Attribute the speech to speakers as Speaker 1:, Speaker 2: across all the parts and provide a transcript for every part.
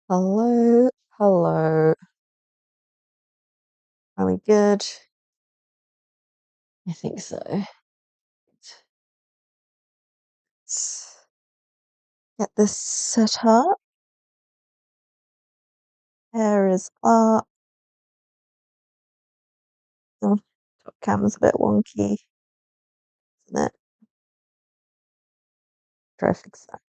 Speaker 1: Hello, hello. Are we good? I think so. Let's get this set up. Hair is up. Oh, top cam's a bit wonky, isn't it? Try to fix that.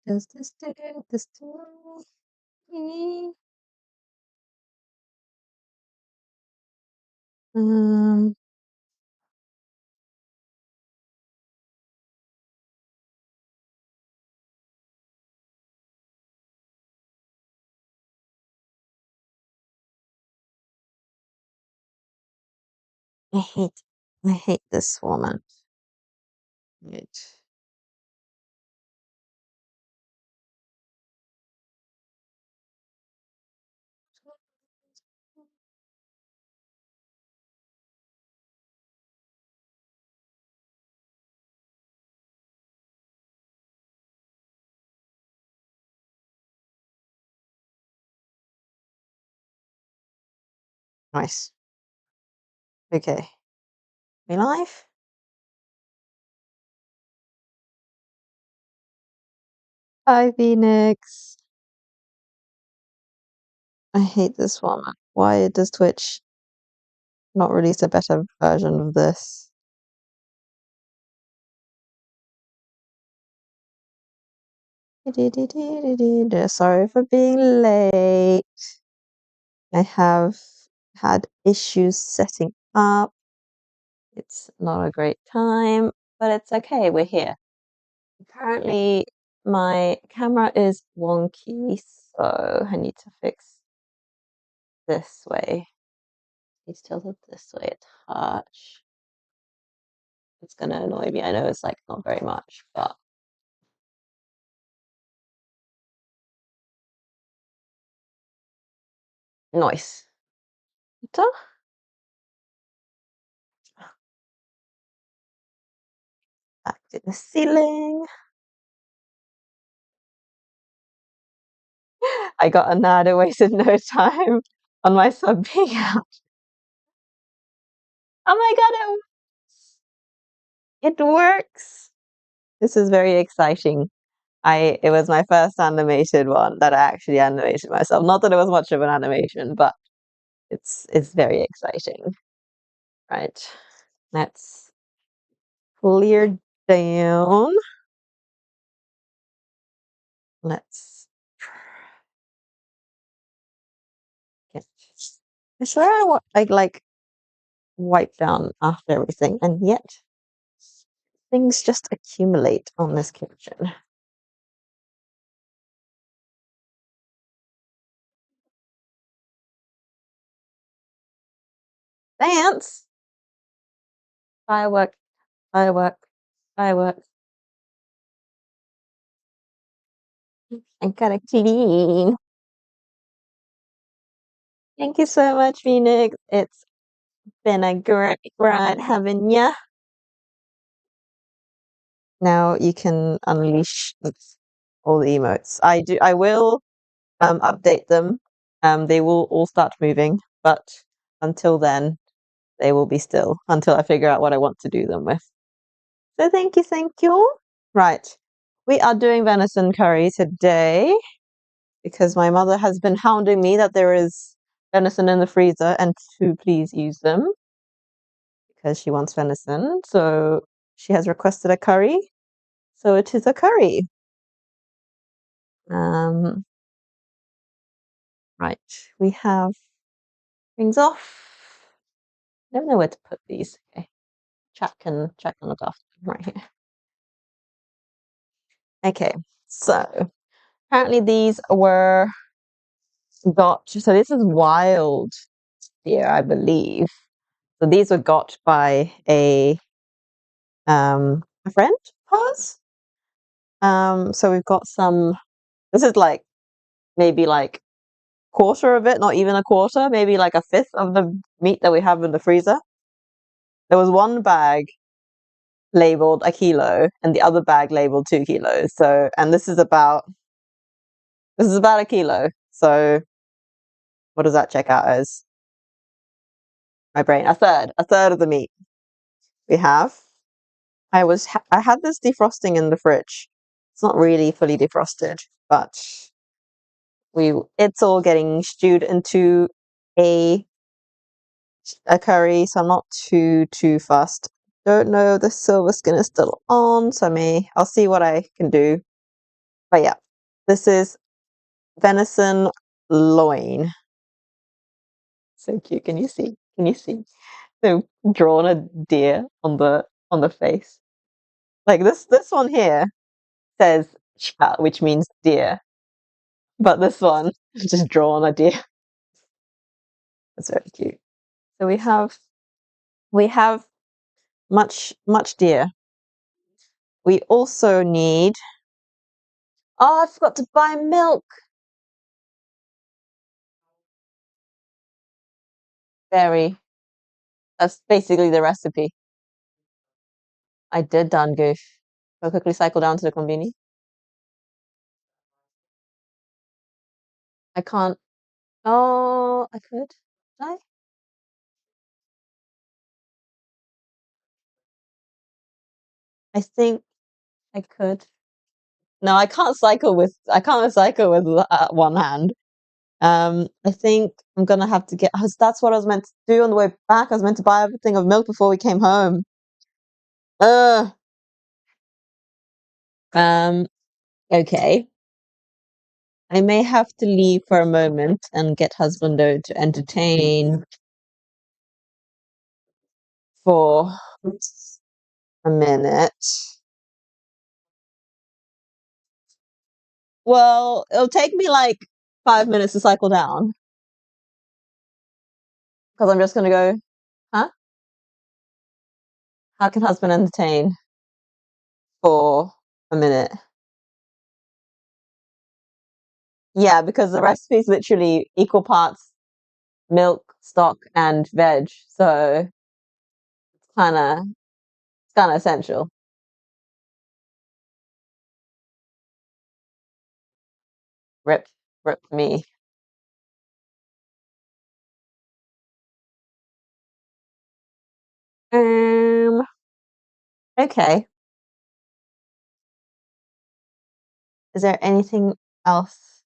Speaker 1: Does this do this to me? Um, I hate, I hate this format. Right. Nice. Okay. We live? Hi, Phoenix. I hate this format. Why does Twitch not release a better version of this? Sorry for being late. I have had issues setting up. It's not a great time, but it's okay. We're here. Apparently, my camera is wonky, so I need to fix this way. It's tilted this way a touch. It's gonna annoy me. I know it's like not very much, but nice. Back to the ceiling. I got a nada wasted no time on my sub being out. Oh my god, it works. This is very exciting. It was my first animated one that I actually animated myself. Not that it was much of an animation, but it's very exciting. Right. Let's clear down. Let's get I swear I like wipe down after everything, and yet things just accumulate on this kitchen. Dance! Firework, firework, firework. I gotta clean. Thank you so much, Phoenix. It's been a great ride having ya. Now you can unleash all the emotes. I will update them. They will all start moving, but until then, they will be still until I figure out what I want to do them with. So thank you, thank you. Right. We are doing venison curry today because my mother has been hounding me that there is venison in the freezer and to please use them because she wants venison. So she has requested a curry. So it is a curry. Right. We have things off. Never know where to put these. Okay. Chat can look after them right here. Okay, so apparently these were got. So this is wild deer, I believe. So these were got by a friend of hers. So we've got some. This is like maybe like quarter of it, not even a quarter, maybe like a fifth of the meat that we have in the freezer. There was one bag labeled a kilo and the other bag labeled 2 kilos. So, and this is about a kilo. So what does that check out as? My brain, a third of the meat we have. I had this defrosting in the fridge. It's not really fully defrosted, but it's all getting stewed into a a curry, so I'm not too fussed. Don't know if the silver skin is still on, so I'll see what I can do. But yeah, this is venison loin. So cute. Can you see? Can you see? So drawn a deer on the face. Like this one here says chat, which means deer, but this one is just drawn a deer. That's very cute. So we have much deer. We also need. Oh, I forgot to buy milk. Very. That's basically the recipe. I did done goof. I'll quickly cycle down to the conveni. I can't. Oh, I could. Did I? I think I could. No, I can't cycle with one hand. I think I'm gonna have to get. That's what I was meant to do on the way back. I was meant to buy everything of milk before we came home. Uh. Um. Okay. I may have to leave for a moment and get husbando to entertain for a minute. Well, it'll take me like 5 minutes to cycle down because I'm just gonna go. Huh? How can husband entertain for a minute? Yeah, because the recipe is literally equal parts milk, stock, and veg. So it's kind of essential. Rip, rip me. Um. Okay. Is there anything else?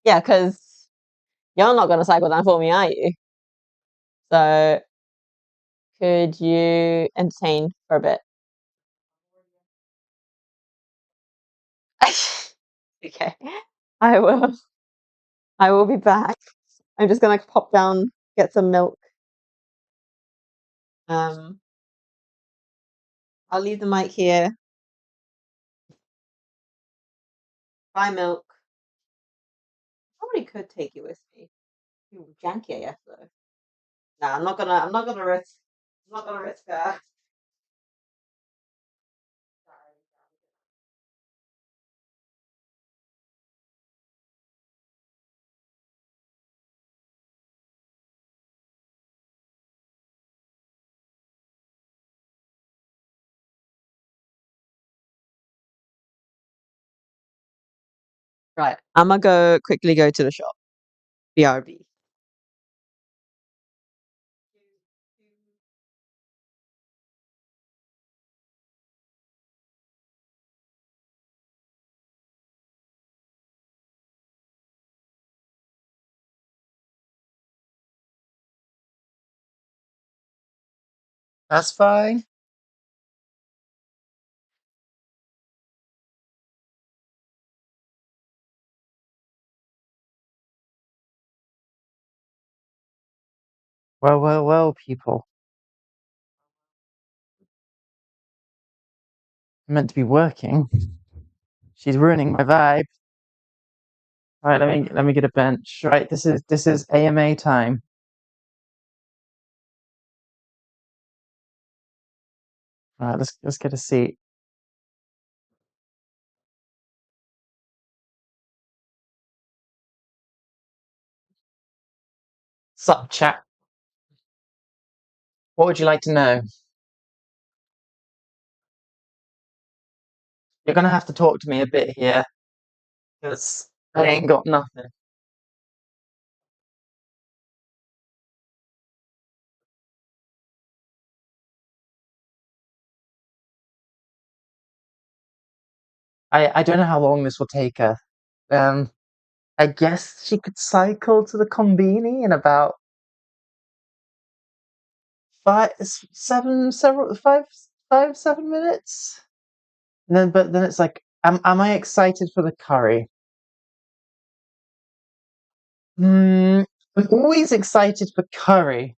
Speaker 1: Yeah, because you're not gonna cycle down for me, are you? So could you entertain for a bit? Okay. I will. I will be back. I'm just gonna pop down, get some milk. Um, I'll leave the mic here. Buy milk. Probably could take it with me. Ooh, janky AF though. Nah, I'm not gonna. I'm not gonna risk. I'm not gonna risk that. Right. I'm gonna quickly go to the shop. BRB. That's fine. Well, people.
Speaker 2: I'm meant to be working. She's ruining my vibe. All right, let me get a bench. Right, this is AMA time. All right, let's get a seat. Sup, chat? What would you like to know? You're gonna have to talk to me a bit here, because I ain't got nothing. I don't know how long this will take her. Um, I guess she could cycle to the Combini in about 7 minutes. And but then it's like, am I excited for the curry? I'm always excited for curry,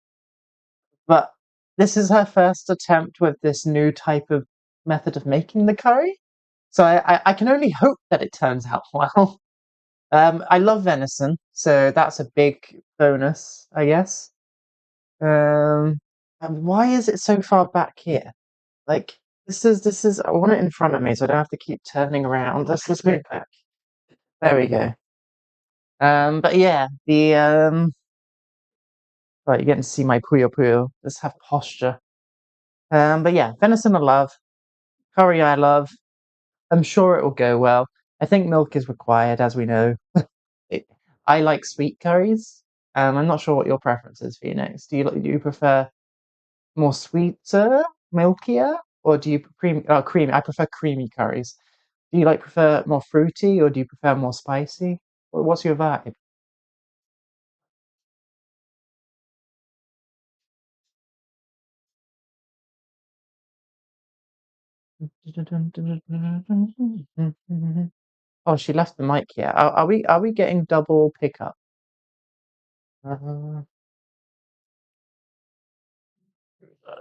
Speaker 2: but this is her first attempt with this new type of method of making the curry. So I can only hope that it turns out well. I love venison, so that's a big bonus, I guess. Um, and why is it so far back here? Like this is I want it in front of me, so I don't have to keep turning around. Let's move it back. There we go. But yeah, the right, you're getting to see my puyo puyo. Let's have posture. But yeah, venison I love, curry I love. I'm sure it will go well. I think milk is required, as we know. It, I like sweet curries. I'm not sure what your preference is, Phoenix. Do you prefer more sweeter, milkier, or do you creamy? I prefer creamy curries. Do you prefer more fruity, or do you prefer more spicy? What's your vibe? Oh, she left the mic here. Are we getting double pickup? Uh,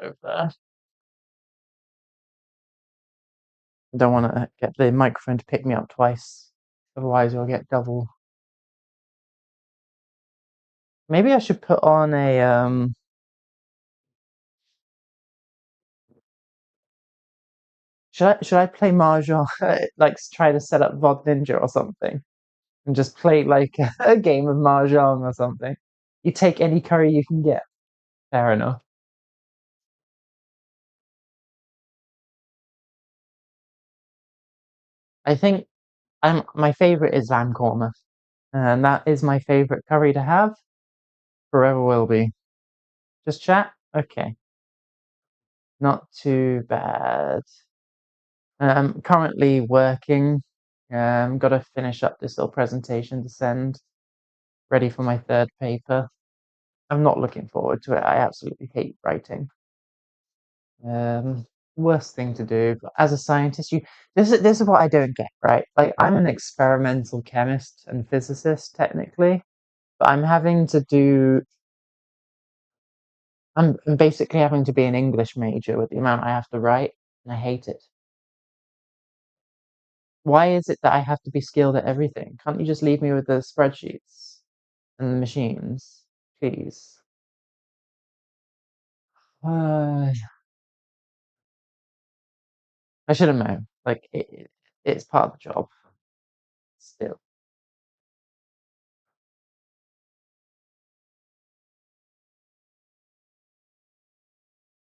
Speaker 2: over there. Don't want to get the microphone to pick me up twice. Otherwise, you'll get double. Maybe I should put on a should I play mahjong? Like try to set up VOD Ninja or something, and just play like a game of mahjong or something. You take any curry you can get. Fair enough. I think my favorite is lamb korma, and that is my favorite curry to have. Forever will be. Just chat. Okay, not too bad. Currently working. Got to finish up this little presentation to send. Ready for my third paper. I'm not looking forward to it. I absolutely hate writing. Um, Worst thing to do. But as a scientist, this is what I don't get, right? Like I'm an experimental chemist and physicist technically, but I'm basically having to be an English major with the amount I have to write, and I hate it. Why is it that I have to be skilled at everything? Can't you just leave me with the spreadsheets and the machines, please? Uh, I should have known. Like it's part of the job still.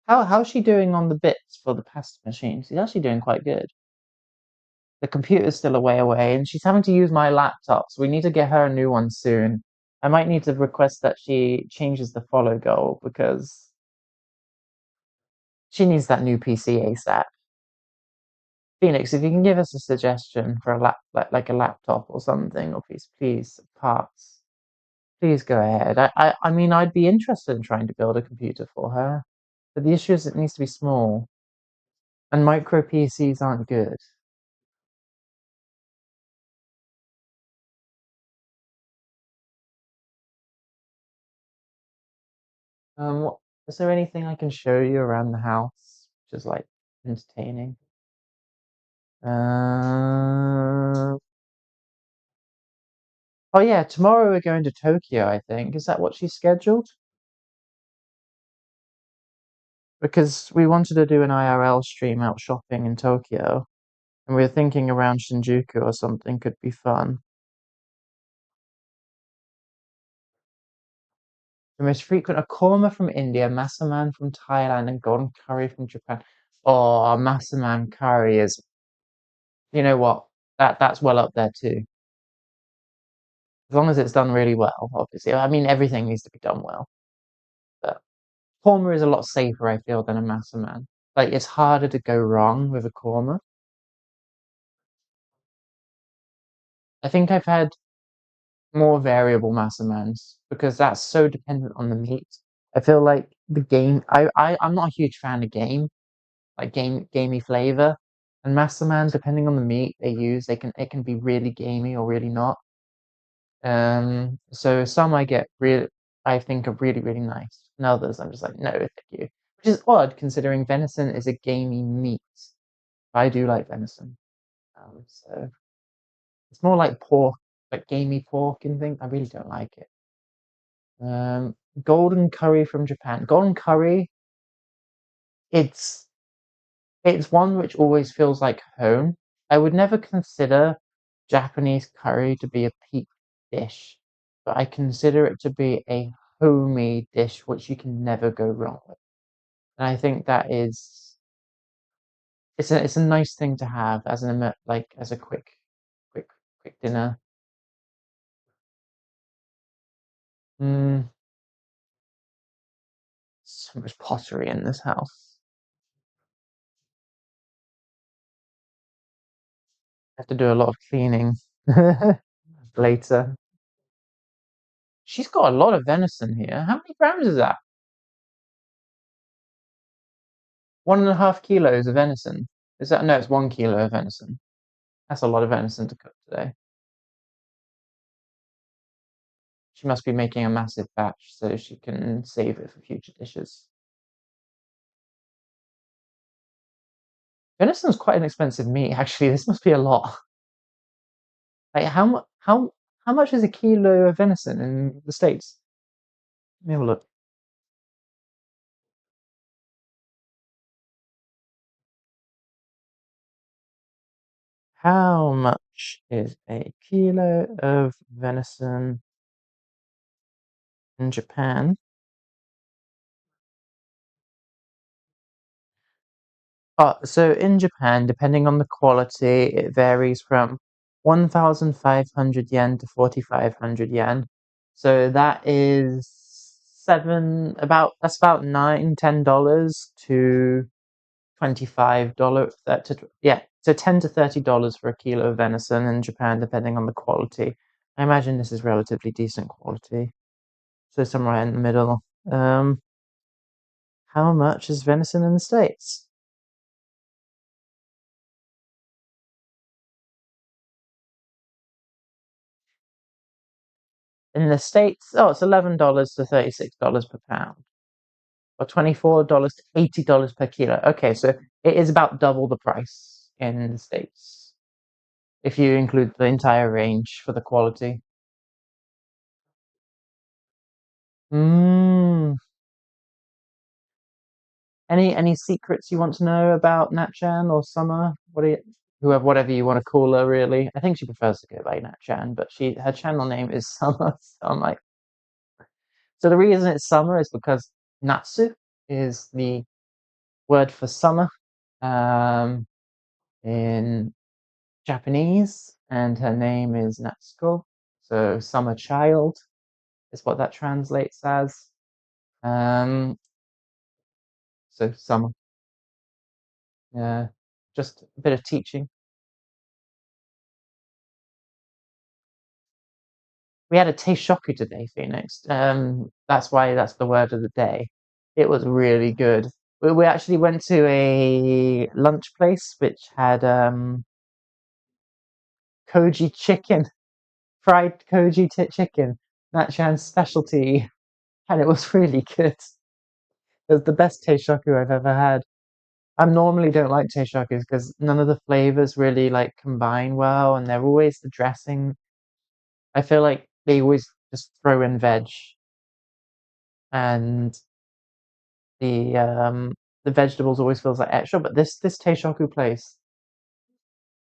Speaker 2: How's she doing on the bits for the pasta machine? She's actually doing quite good. The computer's still a way away, and she's having to use my laptop, so we need to get her a new one soon. I might need to request that she changes the follow goal because she needs that new PC ASAP. Phoenix, if you can give us a suggestion for a like a laptop or something, or please parts, please go ahead. I mean, I'd be interested in trying to build a computer for her, but the issue is it needs to be small, and micro PCs aren't good. What, is there anything I can show you around the house, which is like entertaining? Uh, oh yeah, tomorrow we're going to Tokyo, I think. Is that what she's scheduled? Because we wanted to do an IRL stream out shopping in Tokyo, and we were thinking around Shinjuku or something could be fun. The most frequent are korma from India, masaman from Thailand, and golden curry from Japan. Oh, masaman curry is, you know what? That's well up there too. As long as it's done really well, obviously. I mean, everything needs to be done well. But korma is a lot safer, I feel, than a masaman. Like it's harder to go wrong with a korma. I think I've had more variable massamans because that's so dependent on the meat. I feel like the game. I'm not a huge fan of gamey flavor. And massaman, depending on the meat they use, it can be really gamey or really not. So some I think are really nice, and others I'm just like, no, thank you. Which is odd considering venison is a gamey meat. I do like venison, so it's more like pork, like gamey pork and things. I really don't like it. Um, golden curry from Japan. Golden curry, it's it's one which always feels like home. I would never consider Japanese curry to be a peak dish, but I consider it to be a homey dish which you can never go wrong with. And I think that is it's a nice thing to have as like as a quick quick dinner. Mm, so much pottery in this house. I have to do a lot of cleaning later. She's got a lot of venison here. How many grams is that? 1.5 kilos of venison. Is that no? It's 1 kilo of venison. That's a lot of venison to cook today. She must be making a massive batch so she can save it for future dishes. Venison's quite an expensive meat, actually. This must be a lot. Like how much is a kilo of venison in the States? Let me have a look. How much is a kilo of venison in Japan? So in Japan, depending on the quality, it varies from 1,500 yen to 4,500 yen. So that is that's about $9, $10 to $25. Yeah, so $10 to $30 for a kilo of venison in Japan, depending on the quality. I imagine this is relatively decent quality. So somewhere in the middle. Um, how much is venison in the States? In the States, oh, it's $11 to $36 per pound, or $24 to $80 per kilo. Okay, so it is about double the price in the States if you include the entire range for the quality. Mm. Any secrets you want to know about Natchan or Summer? Whatever you want to call her, really. I think she prefers to go by Natchan, but her channel name is Summer. So I'm like, so the reason it's Summer is because Natsu is the word for summer um, in Japanese, and her name is Natsuko. So summer child is what that translates as. Um, so summer, yeah, just a bit of teaching. We had a teishoku today, Phoenix. That's why that's the word of the day. It was really good. We actually went to a lunch place which had koji chicken, fried chicken, Natchan's specialty, and it was really good. It was the best teishoku I've ever had. I normally don't like teishakus because none of the flavors really like combine well, and they're always the dressing. I feel like they always just throw in veg, and the vegetables always feels like extra. But this teishaku place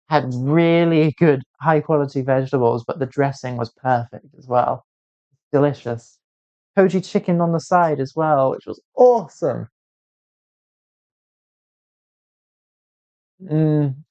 Speaker 2: had really good, high quality vegetables, but the dressing was perfect as well. Delicious. Koji chicken on the side as well, which was awesome.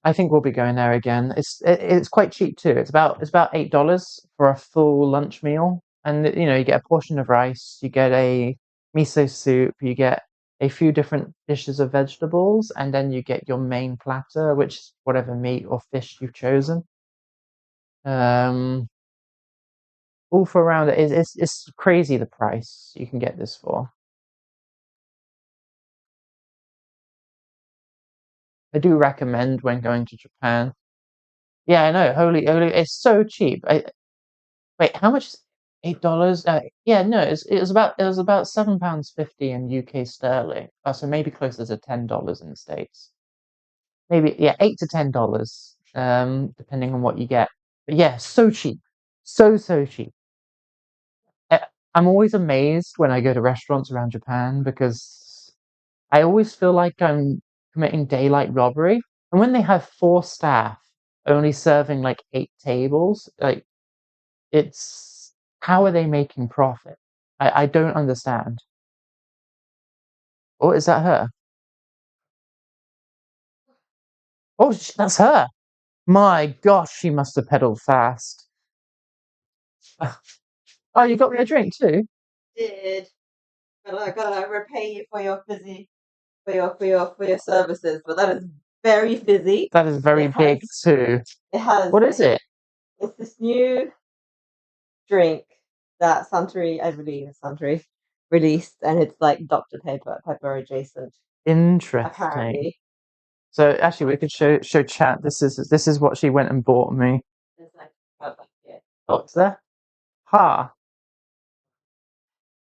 Speaker 2: I think we'll be going there again. It's quite cheap too. It's about $8 for a full lunch meal, and you get a portion of rice, you get a miso soup, you get a few different dishes of vegetables, and then you get your main platter, which is whatever meat or fish you've chosen. Um, all for around it's crazy the price you can get this for. I do recommend when going to Japan. Yeah, I know. Holy, it's so cheap. Wait, how much? $8? Yeah, no, it was about £7.50 in UK sterling. Oh, so maybe closer to $10 in the States. Maybe yeah, $8 to $10, depending on what you get. But yeah, so cheap, so cheap. Uh, I'm always amazed when I go to restaurants around Japan because I always feel like I'm committing daylight robbery. And when they have four staff only serving like 8 tables, like it's how are they making profit? I don't understand. Oh, is that her? Oh, that's her. My gosh, she must have pedaled fast. Oh, you got me a drink too?
Speaker 1: Did, but I gotta repay you for your for your services. But that is very fizzy.
Speaker 2: That is very
Speaker 1: It
Speaker 2: big
Speaker 1: has
Speaker 2: too.
Speaker 1: it has
Speaker 2: What is it?
Speaker 1: it's this new drink that Suntory, I believe is Suntory, released, and it's like Dr. Pepper adjacent,
Speaker 2: Interesting.
Speaker 1: apparently.
Speaker 2: So actually, we could show chat. This is what she went and bought me.
Speaker 1: It's like, oh, yeah.
Speaker 2: Oh, it's there. Ha!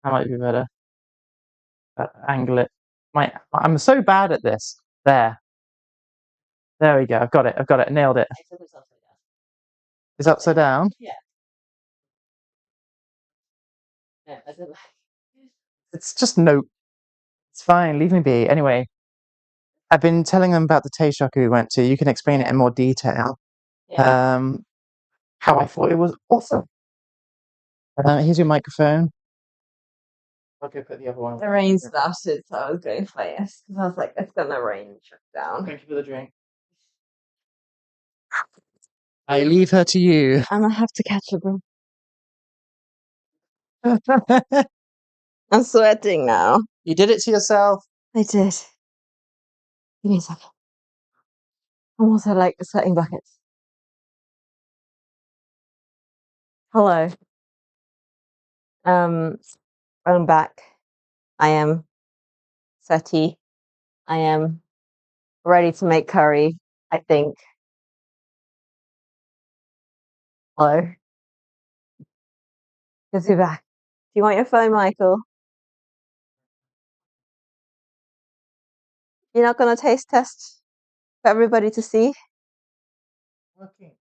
Speaker 2: That might be better. Angle it. I'm so bad at this. There we go. I've got it. Nailed it.
Speaker 1: Except it's upside down.
Speaker 2: It's upside down.
Speaker 1: Yeah. No, as in like,
Speaker 2: It's just no. It's fine. Leave me be. Anyway, I've been telling them about the Tayshoku we went to. You can explain it in more detail.
Speaker 1: yeah.
Speaker 2: How I thought it was awesome. Here's your microphone. I'll go put the other one.
Speaker 1: The rain started, so I was going fast because I was like, it's gonna rain shut down.
Speaker 2: Thank you for the drink. I leave her to you.
Speaker 1: And I have to catch a breath. I'm sweating now.
Speaker 2: You did it to yourself.
Speaker 1: I did. Give me a second. I'm also like sweating buckets. Hello. Um, I'm back. I am sweaty. I am ready to make curry, I think. Hello. Good to be back. Do you want your phone, Michael? You're not gonna taste test for everybody to see?
Speaker 2: Okay.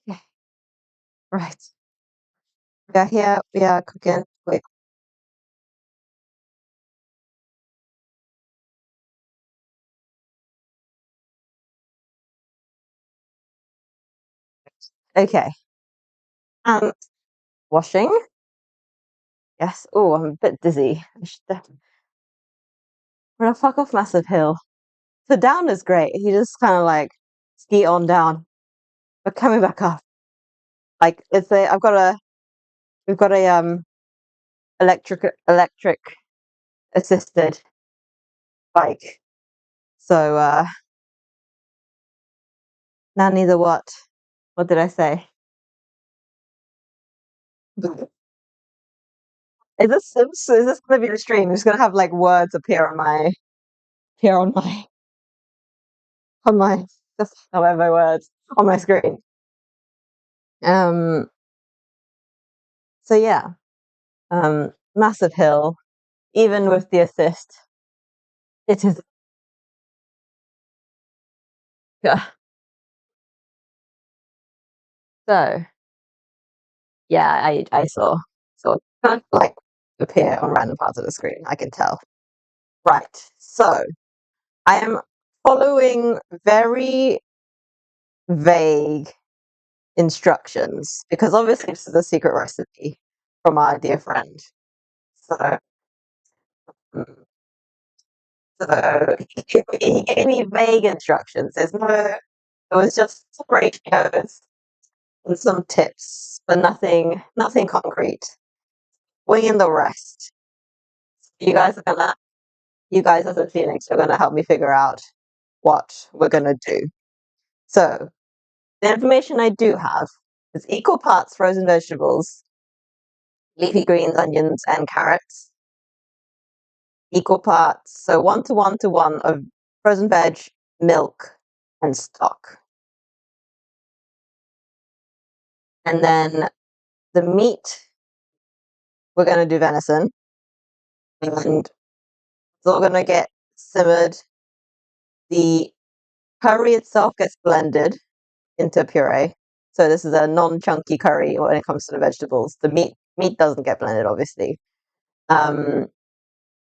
Speaker 1: Okay. Right. We are here. We are cooking. Wait. Okay. Washing. Yes. Oh, I'm a bit dizzy. We're on a fuck off massive hill. So down is great. You just kind of like ski on down. But coming back up, like we've got a electric assisted bike. So now neither what? What did I say? Is this gonna be the stream? It's gonna have like words appear on my just however words on my screen. Um so yeah. Massive hill. even with the assist, it is. Yeah. So yeah, I saw it kind of like appear on random parts of the screen. I can tell. Right. So I am following very vague instructions because obviously this is a secret recipe from our dear friend. So, mm, he gave me vague instructions. It was just some ratios and some tips, but nothing concrete. Winging the rest. You guys are gonna, you guys as a Phoenix are gonna help me figure out what we're gonna do. So, the information I do have is equal parts frozen vegetables, leafy greens, onions, and carrots. Equal parts, so 1 to 1 to 1 of frozen veg, milk, and stock. And then the meat, we're going to do venison, and it's all going to get simmered. The curry itself gets blended into puree. So this is a non-chunky curry when it comes to the vegetables. The meat doesn't get blended, obviously. Um,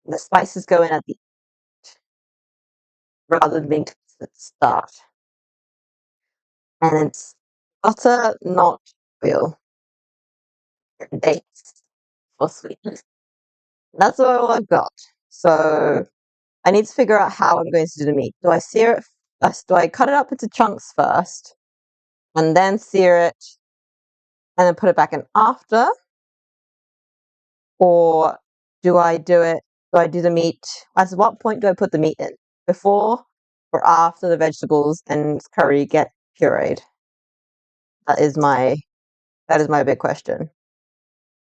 Speaker 1: the spices go in at the rather than being cooked at the start. And it's butter, not oil. Dates for sweetness. That's all I've got. So I need to figure out how I'm going to do the meat. Do I sear it first? Do I cut it up into chunks first and then sear it and then put it back in after? Or do I do it? Do I do the meat? At what point do I put the meat in? Before or after the vegetables and curry get pureed? That is my big question.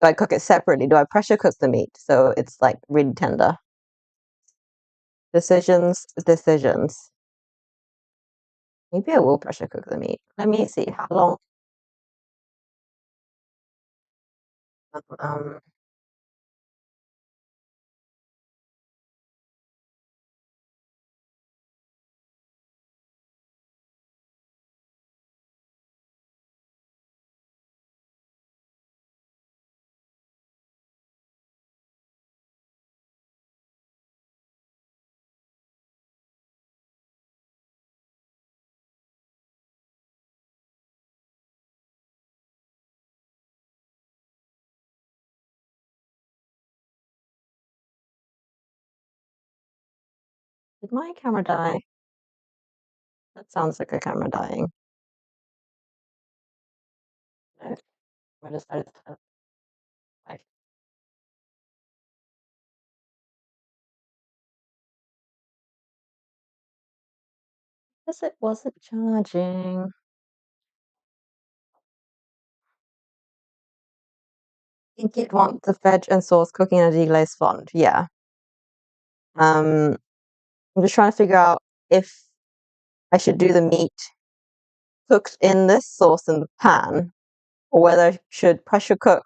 Speaker 1: Do I cook it separately? Do I pressure cook the meat so it's like really tender? Decisions. Maybe I will pressure cook the meat. Let me see how long. Um, did my camera die? That sounds like a camera dying. No, I decided to. I guess it wasn't charging. I think you'd want the veg and sauce cooking in a deglazed fond. Yeah. I'm just trying to figure out if I should do the meat cooked in this sauce in the pan, or whether I should pressure cook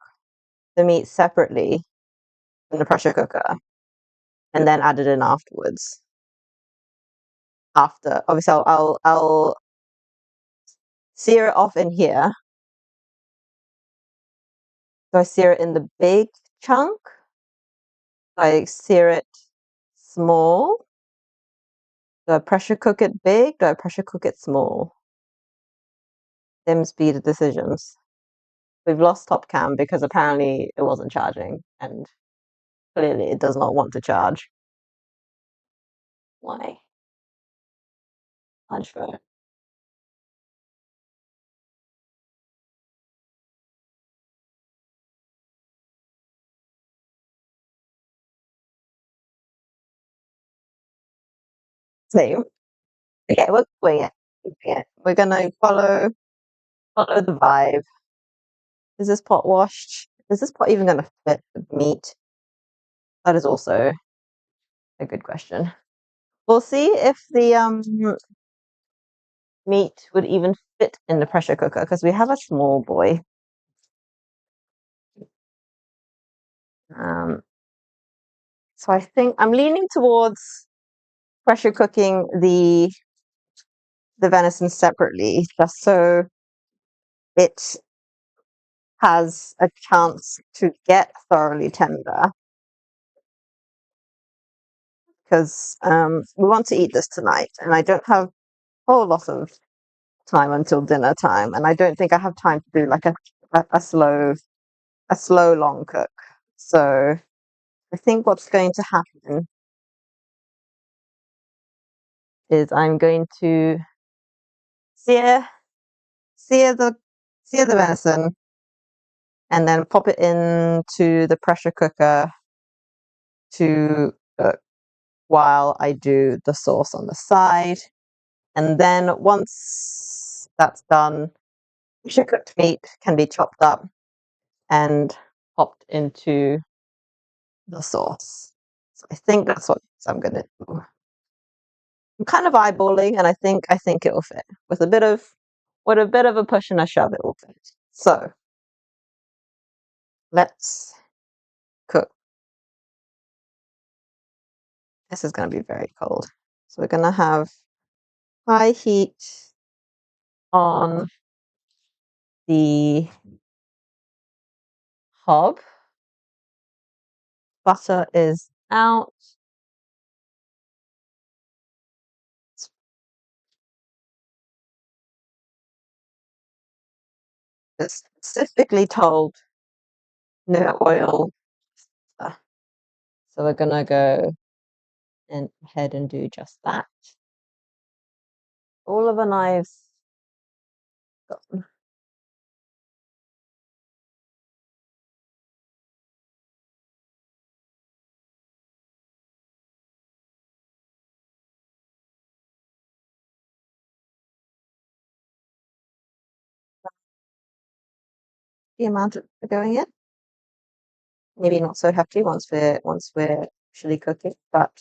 Speaker 1: the meat separately in the pressure cooker and then add it in afterwards. After, obviously, I'll sear it off in here. Do I sear it in the big chunk? Do I sear it small? Do I pressure cook it big? Do I pressure cook it small? Them speed decisions. We've lost top cam because apparently it wasn't charging, and clearly it does not want to charge. Why? Charge for it. So, okay, we're doing it. Yeah, we're gonna follow the vibe. Is this pot washed? Is this pot even gonna fit the meat? That is also a good question. We'll see if the meat would even fit in the pressure cooker because we have a small boy. Um, So I think I'm leaning towards pressure cooking the venison separately, just so it has a chance to get thoroughly tender, because we want to eat this tonight, and I don't have a whole lot of time until dinner time, and I don't think I have time to do like a slow long cook. So I think what's going to happen is I'm going to sear sear the sear the venison and then pop it into the pressure cooker to cook while I do the sauce on the side. And then once that's done, pressure cooked meat can be chopped up and popped into the sauce. So I think that's what I'm gonna do. I'm kind of eyeballing, and I think it will fit with a bit of a push and a shove. It will fit. So let's cook. This is going to be very cold. So we're going to have high heat on the hob. Butter is out. It's specifically told no oil. So we're going to go ahead and do just that. All of the knives gone. The amount of going in. Maybe not so hefty once we're actually cooking, but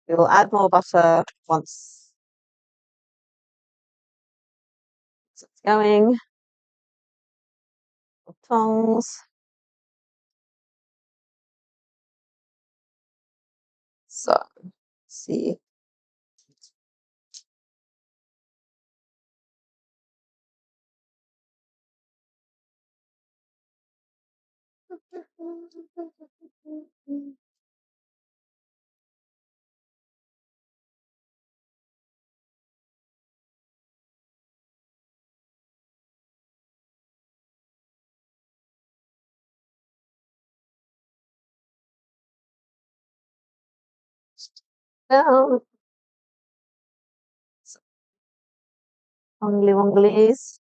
Speaker 1: we will add more butter once it's going. Tongs. So let's see. Down. Ongly wonglies.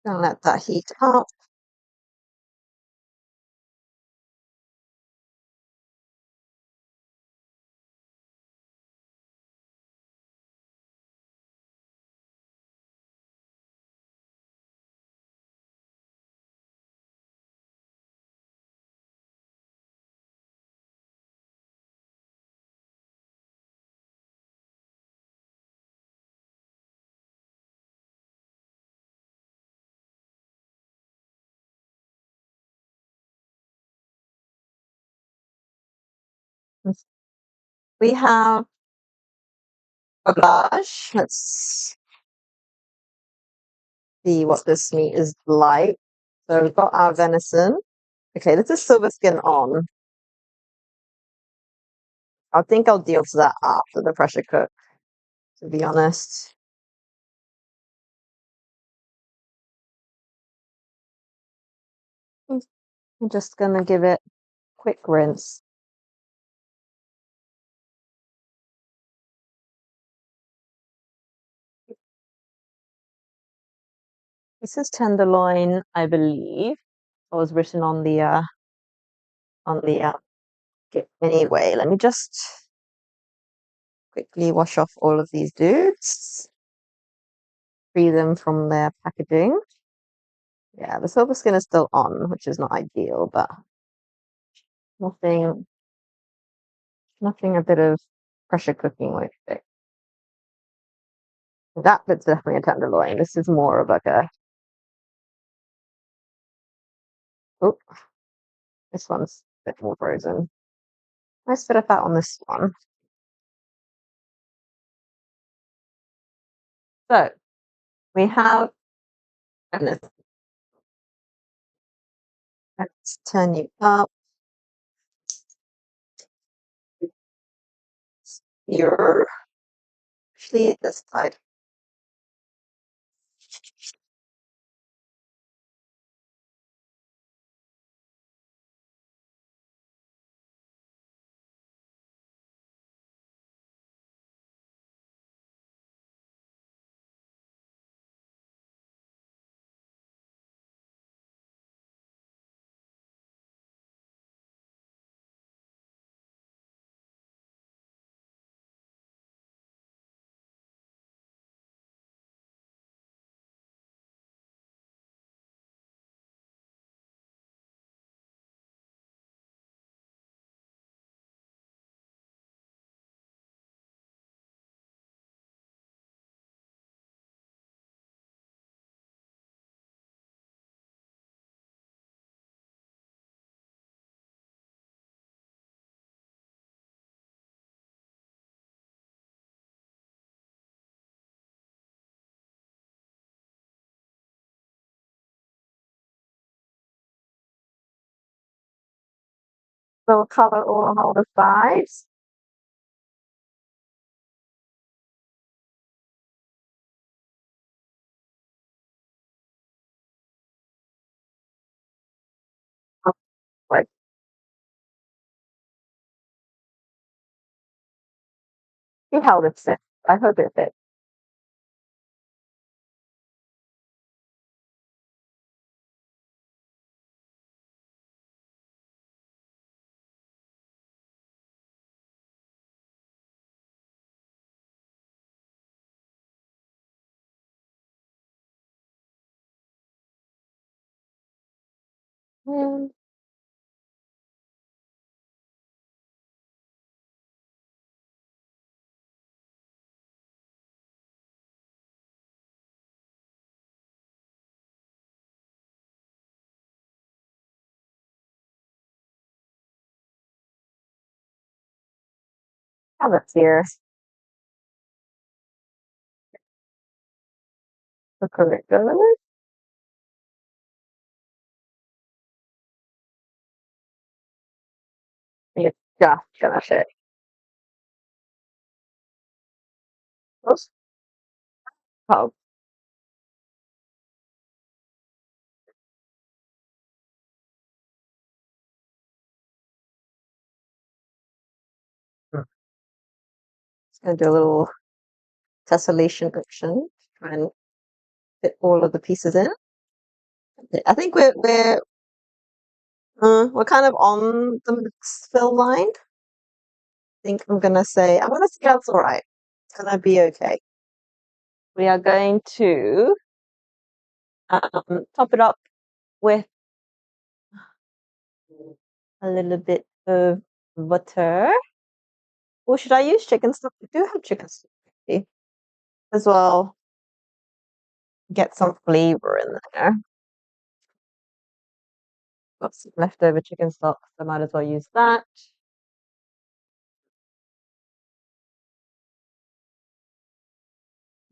Speaker 1: Gonna let that heat up. We have a blush. Let's see what this meat is like. So we've got our venison. Okay, this is silver skin on. I think I'll deal with that after the pressure cook, to be honest. I'm just gonna give it a quick rinse. This is tenderloin, I believe. It was written on the kit. Anyway, let me just quickly wash off all of these dudes, free them from their packaging. Yeah, the silver skin is still on, which is not ideal, but nothing, nothing a bit of pressure cooking won't fix. That bit's definitely a tenderloin. This is more of like a, oh, this one's a bit more frozen. Nice bit of fat on this one. So we have, goodness, let's turn you up. You're actually this side. So cover all the sides. Like, see how this fits. I hope it fits. And have it here. Look where it goes. It's just gonna fit. Oops. Oh, just gonna do a little tessellation action to try and fit all of the pieces in. I think we're kind of on the mix fill line. I think I'm gonna say that's all right. It's gonna be okay. We are going to top it up with a little bit of butter. Or should I use chicken stock? We do have chicken stock actually, as well. Get some flavor in there. Got some leftover chicken stock, so I might as well use that.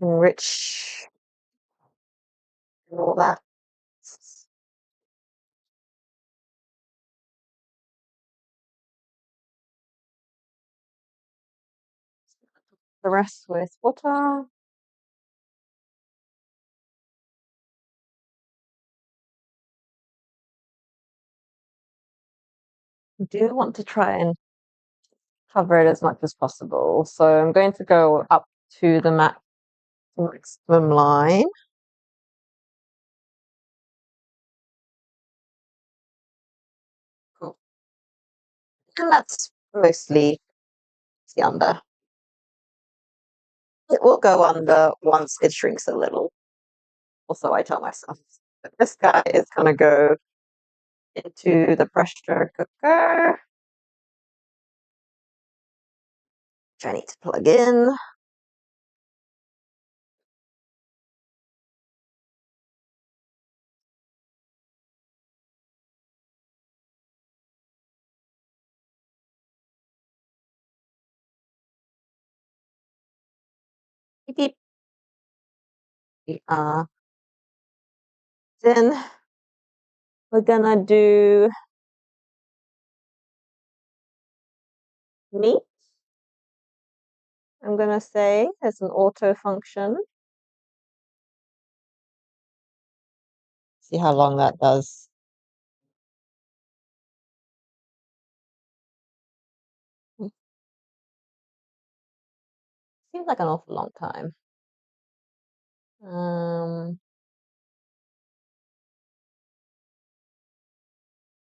Speaker 1: Enrich and all that. The rest with water. I do want to try and cover it as much as possible. So I'm going to go up to the maximum line. Cool. And that's mostly the under. It will go under once it shrinks a little. Also, I tell myself. But this guy is gonna go into the pressure cooker, which I need to plug in. Beep, beep. Uh, then we're gonna do meat. I'm gonna say there's an auto function. See how long that does. Seems like an awful long time.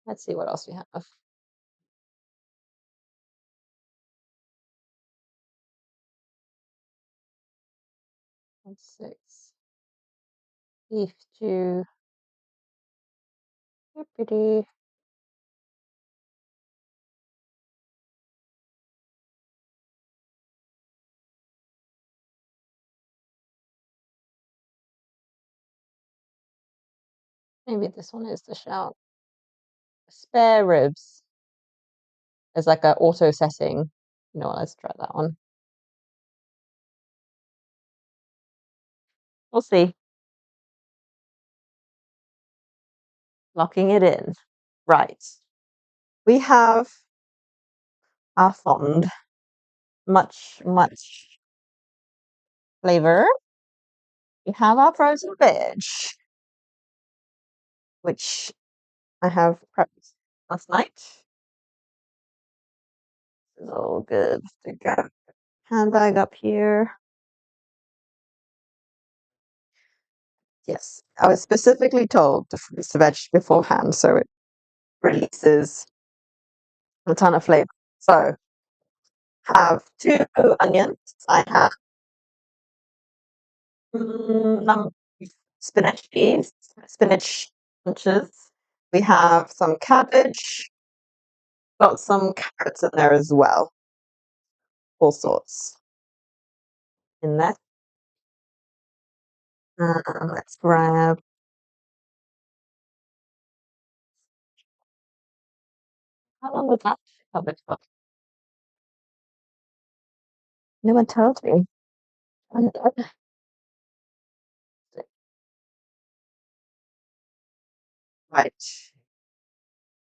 Speaker 1: Let's see what else we have. One, six. Beef stew. Pretty. Maybe this one is the shout. Spare ribs. There's like an auto setting. You know what? Let's try that one. We'll see. Locking it in. Right. We have our fond. Much flavor. We have our frozen veg, which I have prepped last night. It's all good to go. Handbag up here. Yes, I was specifically told to freeze the veg beforehand so it releases a ton of flavor. So, have two onions. I have num spinach leaves, spinach bunches. We have some cabbage, got some carrots in there as well, all sorts in there. Let's grab. How long was that cabbage for? No one told me. And, right,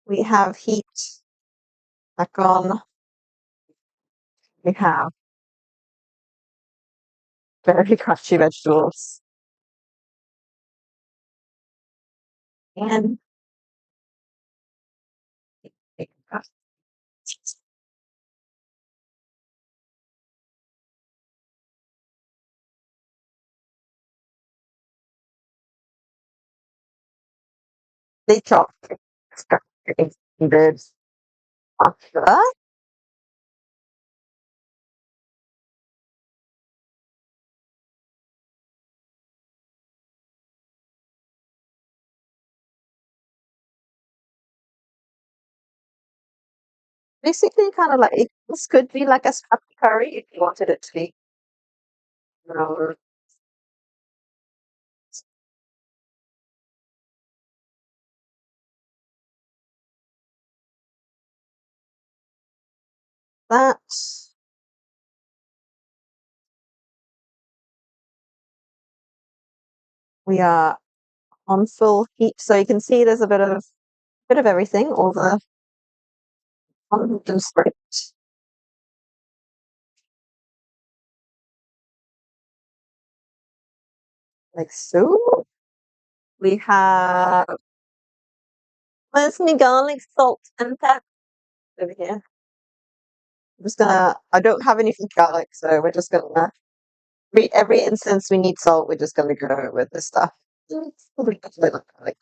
Speaker 1: we have heat back on. We have very crunchy vegetables and they chop good after. Basically, kind of like this could be like a scrappy curry if you wanted it to be. Um, that we are on full heat, so you can see there's a bit of everything. All the script like so. We have parsley, garlic, salt, and pepper over here. I'm just gonna. I don't have any garlic, so we're just gonna. Every instance we need salt, we're just gonna go with this stuff. It's probably a little garlic.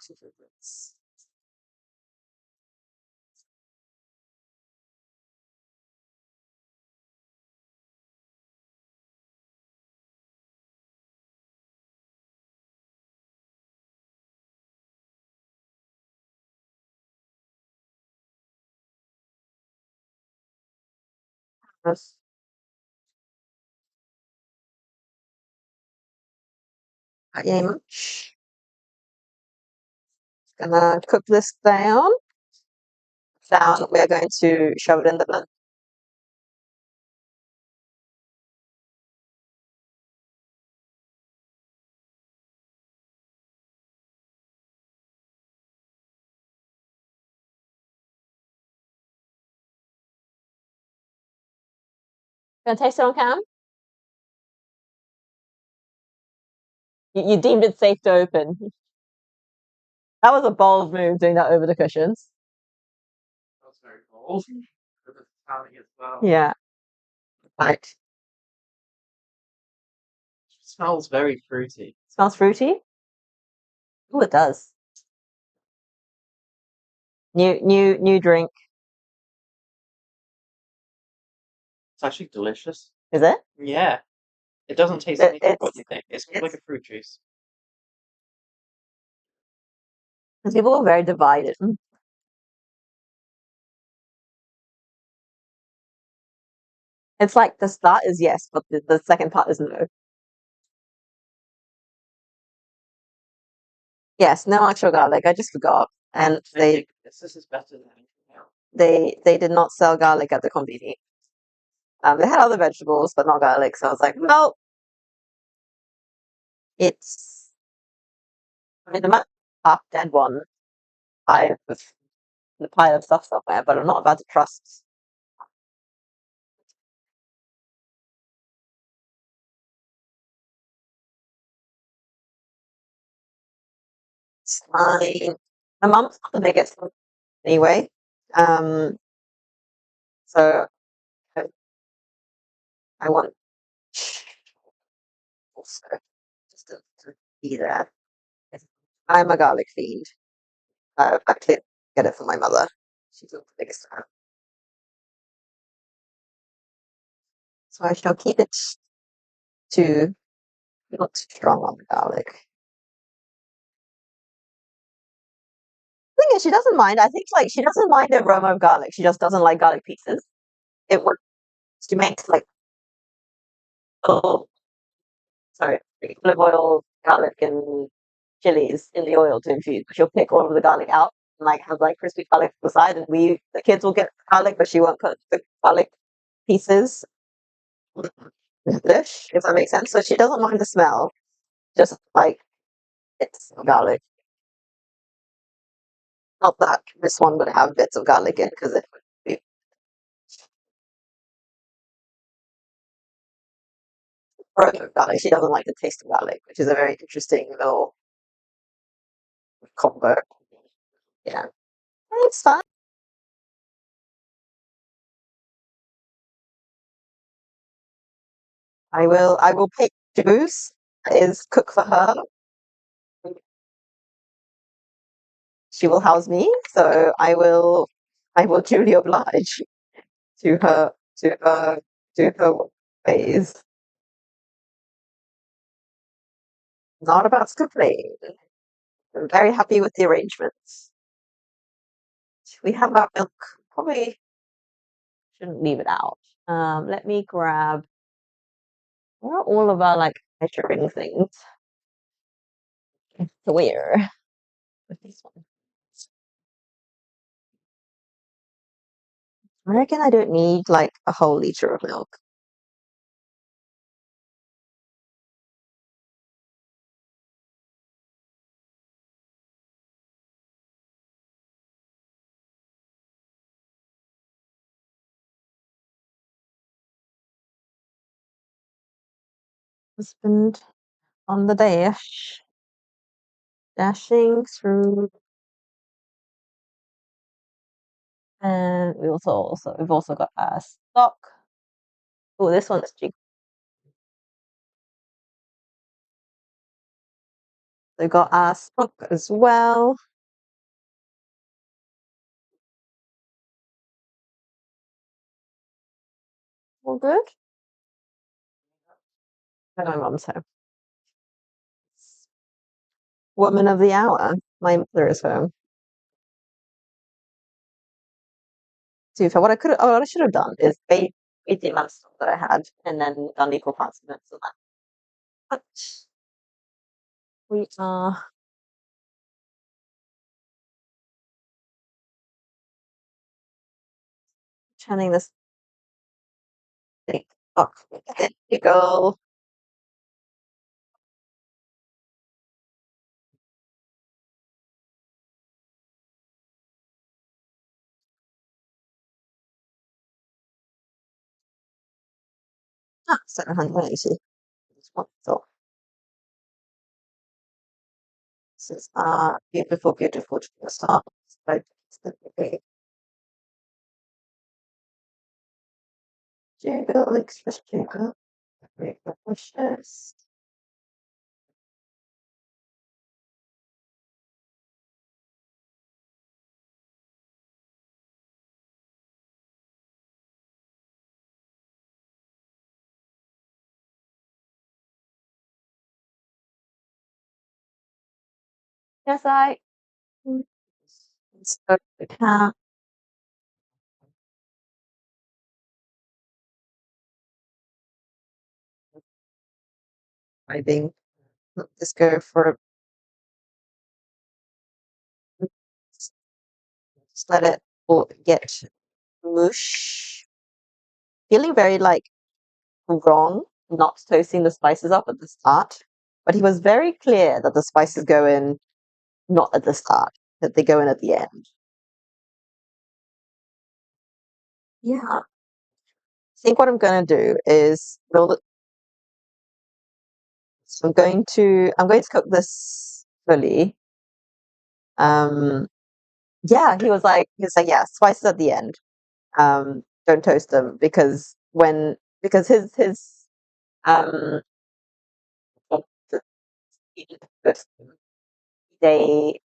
Speaker 1: That's pretty much. Gonna cook this down. Down. We're going to shove it in the blender. Gonna taste it on cam. You deemed it safe to open. That was a bold move doing that over the cushions.
Speaker 2: That was very bold. For the Italian as well.
Speaker 1: Yeah. Right.
Speaker 2: It smells very fruity.
Speaker 1: Smells fruity. Oh, it does. New drink.
Speaker 2: It's actually delicious.
Speaker 1: Is it?
Speaker 2: Yeah. It doesn't taste
Speaker 1: It,
Speaker 2: anything like what
Speaker 1: it's
Speaker 2: you think. It's like
Speaker 1: it's
Speaker 2: a fruit juice.
Speaker 1: because people are very divided. It's like the start is yes, but the second part is no. Yes, no actual garlic. I just forgot, and
Speaker 2: I think this is better than anything else.
Speaker 1: they did not sell garlic at the convenience. They had other vegetables, but not garlic. So I was like, no, it's. I mean, there might half dead one pie of the pile of stuff somewhere, but I'm not about to trust. It's fine. My mum's not the biggest one anyway, um, so I, I want also just to be there. I'm a garlic fiend. I clearly get it from my mother. She's not the biggest fan. So I shall keep it to not too strong on the garlic. Thing is, she doesn't mind. I think like she doesn't mind the aroma of garlic. She just doesn't like garlic pieces. It works. She makes like oh sorry, olive oil, garlic, and chilies in the oil to infuse. She'll pick all of the garlic out and like have like crispy garlic to the side, and the kids will get garlic, but she won't put the garlic pieces in the dish. If that makes sense. So she doesn't mind the smell. Just like it's garlic. Not that this one would have bits of garlic in because it would be aroma of garlic. She doesn't like the taste of garlic, which is a very interesting little combo. Yeah, it's fine. I will pick Caboose is cook for her. She will house me, so I will duly oblige to her to her to her ways. Not about to complain. I'm very happy with the arrangements. We have our milk. Probably shouldn't leave it out. Let me grab where are all of our like measuring things. So where with this one? I reckon I don't need like a whole liter of milk. Husband on the dash, dashing through, and we've also got our stock. Oh, this one's cheap. We've got our stock as well. All good. At my mum's home. Woman of the hour. My mother is home. To be fair, what I should have done is bake eat the amount of stock that I had, and then done equal parts of it. So that. But we are turning this thing up. There you go. Ah, 780. So this is beautiful, beautiful start. Like, Jiggle, express jiggle, very delicious. Yes, I. So the cat. I think just go for just let it all get mush. Feeling very like wrong not toasting the spices up at the start, but he was very clear that the spices go in not at the start, that they go in at the end. Yeah. I think what I'm gonna do is so I'm going to cook this fully. Um yeah, he was like, yeah, spices at the end. Don't toast them because his um they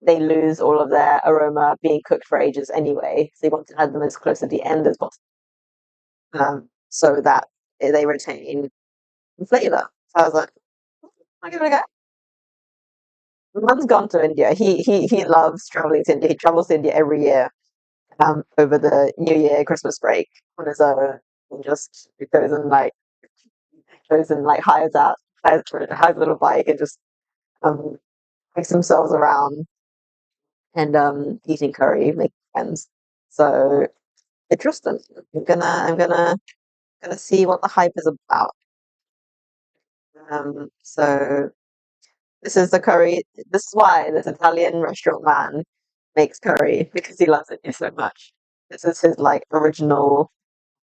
Speaker 1: they lose all of their aroma being cooked for ages anyway. So you want to add them as close to the end as possible, so that they retain flavor. So I was like, I'll give it a go. Mum's gone to India. He loves traveling to India. He travels to India every year, over the New Year, Christmas break on his own, and just goes and like hires a little bike and just um takes themselves around and eating curry, making friends. So interesting. I'm gonna see what the hype is about. So this is the curry. This is why this Italian restaurant man makes curry because he loves it so much. This is his like original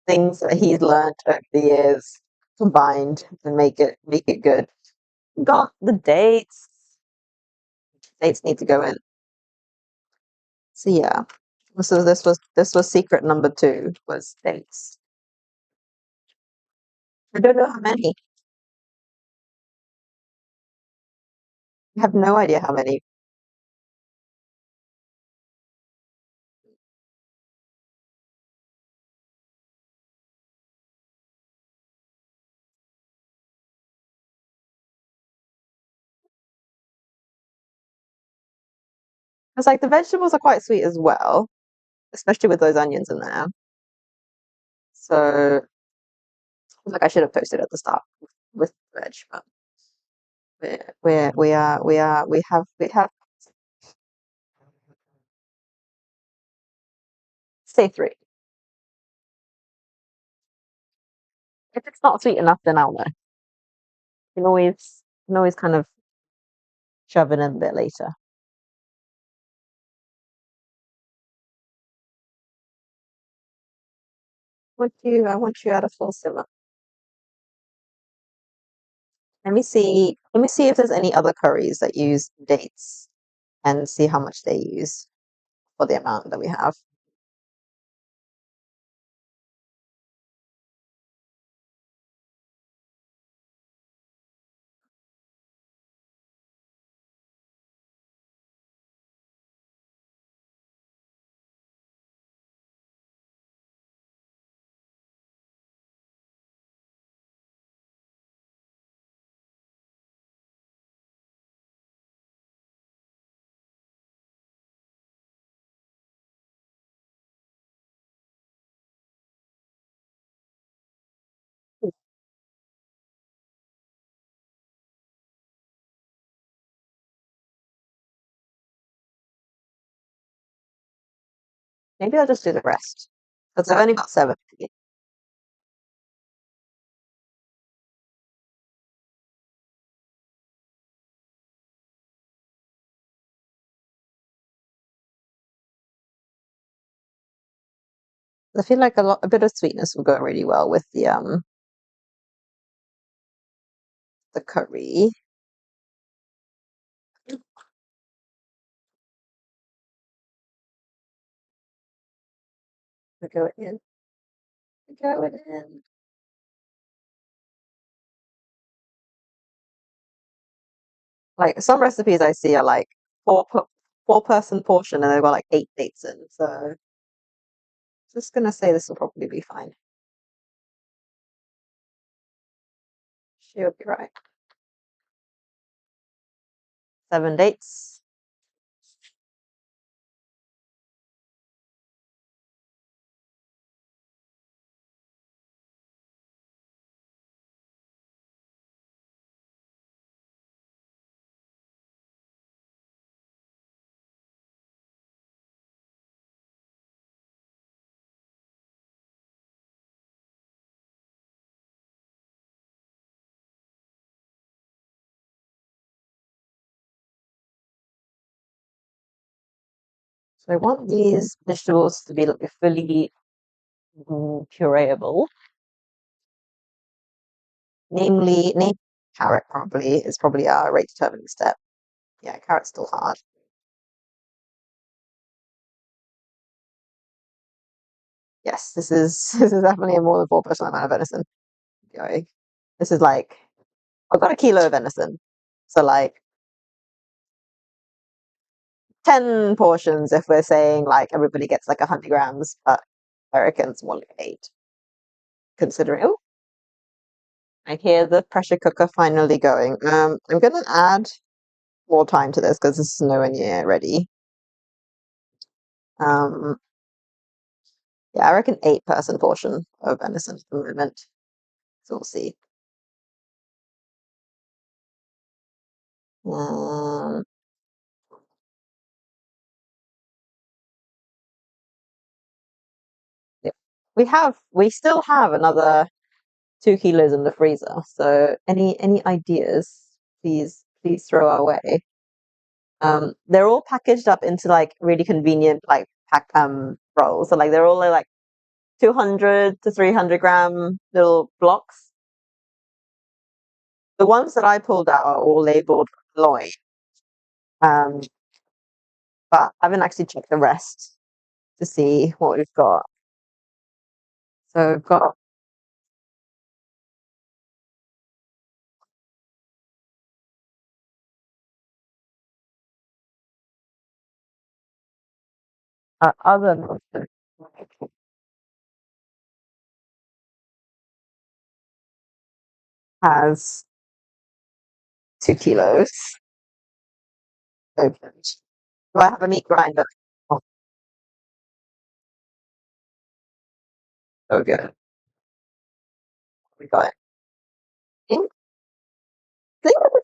Speaker 1: things that he's learned over the years combined and make it good. Got the dates. Dates need to go in. So yeah. So this was secret number two was dates. I don't know how many. I have no idea how many. It's like the vegetables are quite sweet as well, especially with those onions in there. So like I should have toasted at the start with veg, but we have say three. If it's not sweet enough, then I'll know. You can always kind of shove it in a bit later. I want you at a full simmer. Let me see if there's any other curries that use dates and see how much they use for the amount that we have. Maybe I'll just do the rest because I've only got 7. I feel like a bit of sweetness will go really well with the curry. We go in. We go in. Like some recipes I see are like 4-person portion, and they've got like 8 dates in. So just gonna say this will probably be fine. She'll be right. 7 dates. So I want these vegetables to be like fully pureeable. Namely, carrot probably is probably our rate determining step. Yeah, carrot's still hard. Yes, this is this is definitely a more than 4% amount of venison going. This is like I've got a kilo of venison, so like 10 portions if we're saying like everybody gets like 100 grams, but I reckon it's more like 8. Considering, oh, I hear the pressure cooker finally going. I'm gonna add more time to this because this is nowhere near ready. Um, yeah, I reckon 8-person portion of venison at the moment. So we'll see. Um, yeah. We still have another 2 kilos in the freezer. So any ideas, please throw our way. They're all packaged up into like really convenient like pack rolls. So like they're all like 200 to 300 gram little blocks. The ones that I pulled out are all labeled loin. Um, but I haven't actually checked the rest to see what we've got. So we've got other has 2 kilos opened. Do I have a meat grinder? Oh, so good. We got it. Think, think of it,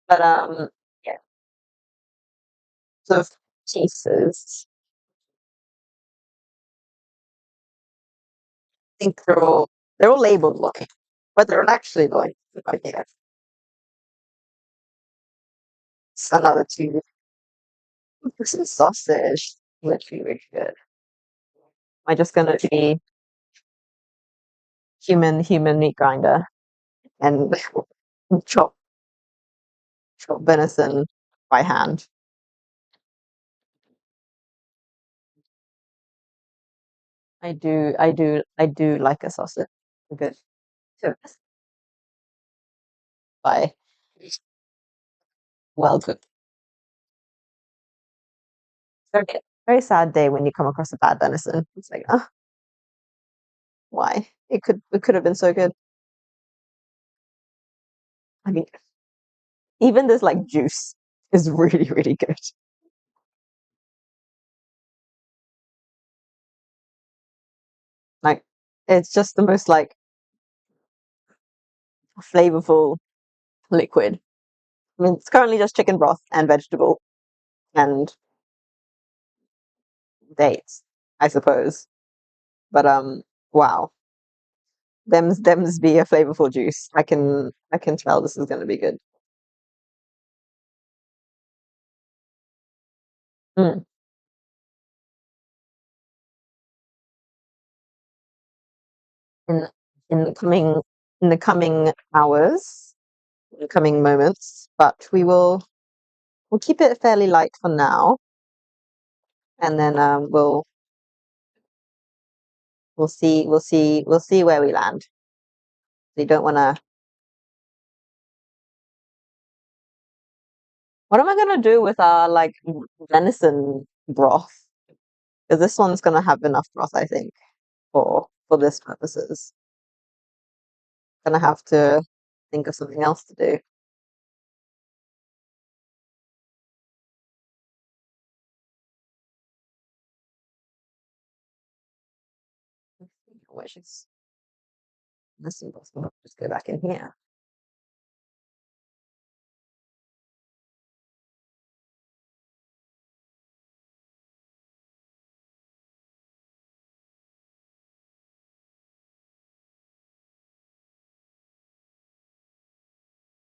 Speaker 1: but yeah, sort of pieces. I think they're all labeled loin, but they're not actually loin. Okay, that's another 2. This is sausage. Literally really good. Am I just gonna be human meat grinder and chop chop venison by hand? I do like a sausage. Good. So by well cooked. Very very sad day when you come across a bad venison. It's like, oh, why? It could have been so good. I mean, even this like juice is really really good. Like it's just the most like flavorful liquid. I mean, it's currently just chicken broth and vegetable and dates, I suppose. But wow, them's be a flavorful juice. I can tell this is going to be good. Mm. In in the coming hours, in the coming moments, but we'll keep it fairly light for now, and then we'll see where we land. We don't want to. What am I gonna do with our like venison broth? Because this one's gonna have enough broth, I think, for this purposes. Gonna have to think of something else to do. Which is venison broth. I'll just go back in here.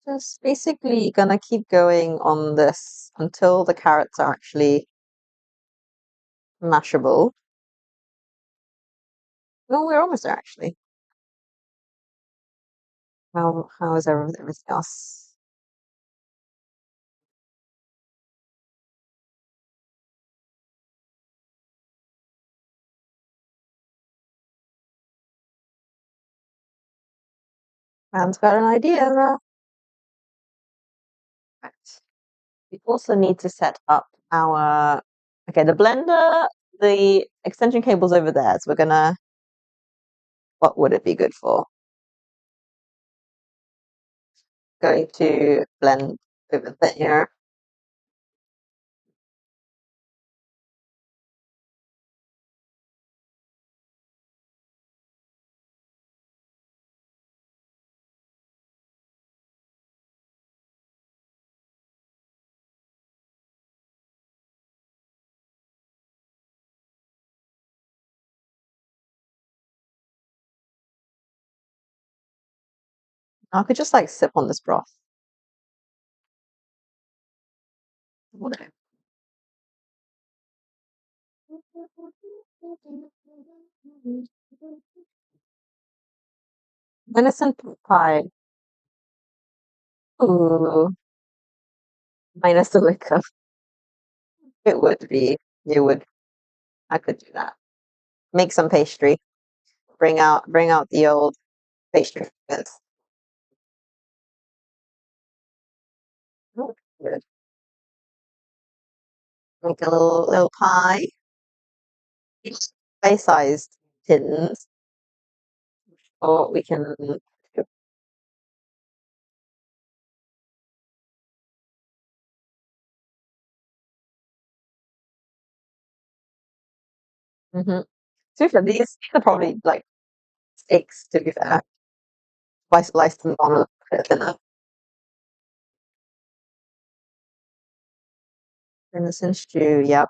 Speaker 1: Just basically gonna keep going on this until the carrots are actually mashable. Well, we're almost there actually. How is everything else? Man's got an idea. Right. We also need to set up our okay, the blender, the extension cable's over there, so we're gonna what would it be good for? Going to blend over there. I could just like sip on this broth. Okay. Venison pie. Ooh, minus the liquor. It would be. It would. I could do that. Make some pastry. Bring out the old pastry bits. Oh, good. Make a little pie. Pie-sized tins, or we can. Mm-hmm. To be fair, these are probably like steaks. To be fair, slice them on a bit thinner. Venison stew. Yep.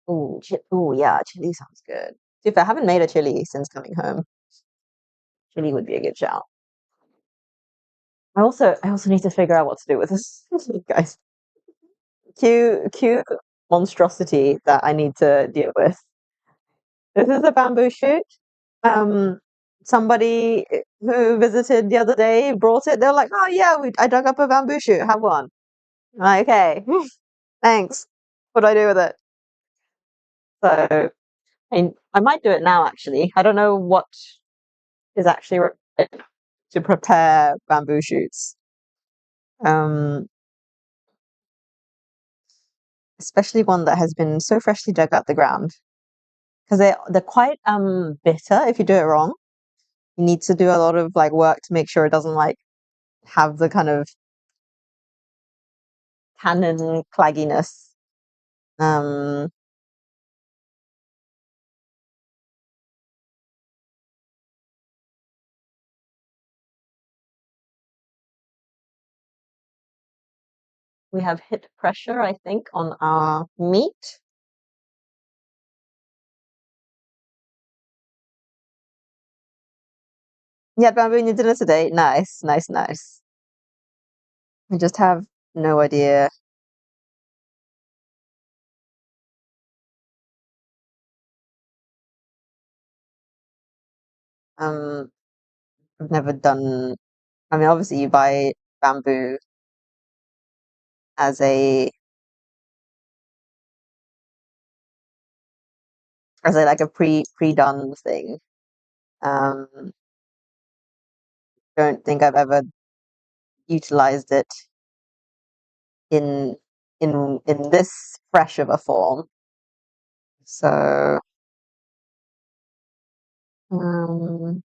Speaker 1: Ooh, yeah. Chili sounds good. To be fair, I haven't made a chili since coming home. Chili would be a good shout. I also need to figure out what to do with this, guys. Cute monstrosity that I need to deal with. This is a bamboo shoot. Um, somebody who visited the other day brought it. They're like, "Oh yeah, I dug up a bamboo shoot. Have one." I'm like, okay, thanks. What do I do with it? So, I might do it now. Actually, I don't know what is actually required to prepare bamboo shoots. Um, especially one that has been so freshly dug out the ground because they're quite bitter if you do it wrong. You need to do a lot of like work to make sure it doesn't like have the kind of tannin clagginess. We have hit pressure, I think, on our meat. Yeah, bamboo in your dinner today. Nice, nice, nice. I just have no idea. Um, I've never done. I mean, obviously, you buy bamboo as a like a pre-done thing. Um, don't think I've ever utilized it in in this fresh of a form. So, um,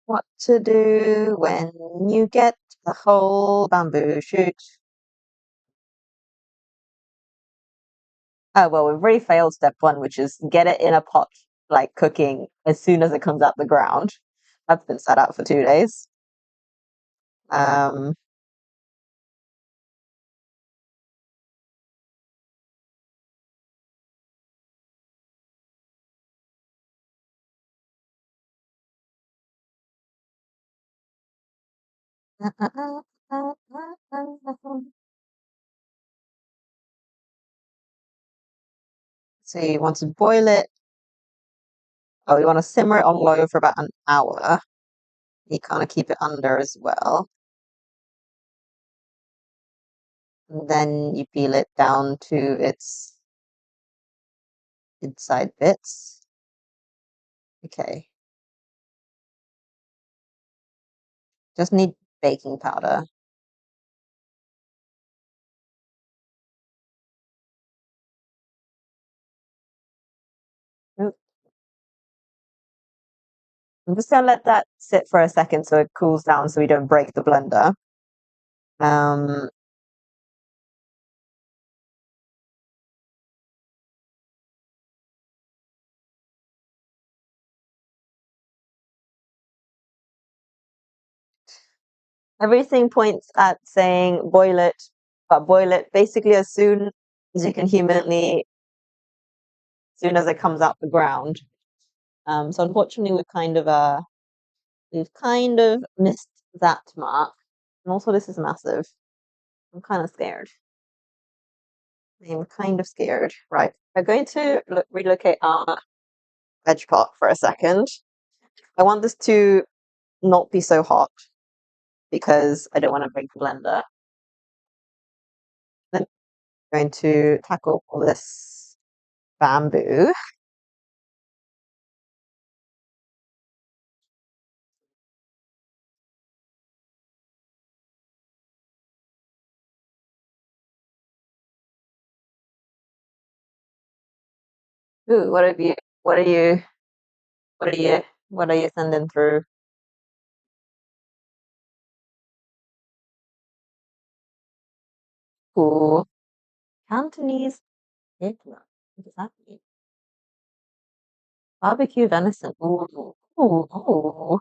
Speaker 1: what to do when you get the whole bamboo shoot? Oh, well, we've already failed step one, which is get it in a pot, like cooking as soon as it comes out the ground. That's been set out for 2 days. Um, so you want to boil it. Oh, you want to simmer it on low for about an hour. You kind of keep it under as well. And then you peel it down to its inside bits. Okay. Just need baking powder. Oop. I'm just gonna let that sit for a second so it cools down so we don't break the blender. Um, Everything points at saying boil it, but boil it basically as soon as you can humanly, as soon as it comes out the ground. So unfortunately, we've kind of missed that mark. And also, this is massive. I'm kind of scared. I'm kind of scared. Right, we're going to relocate our veg pot for a second. I want this to not be so hot because I don't want to break the blender. Then I'm going to tackle all this bamboo. Ooh, what have you? What are you? What are you? What are you sending through? Cool. Cantonese eggplant. What does that mean? Barbecue venison. Ooh, ooh, ooh.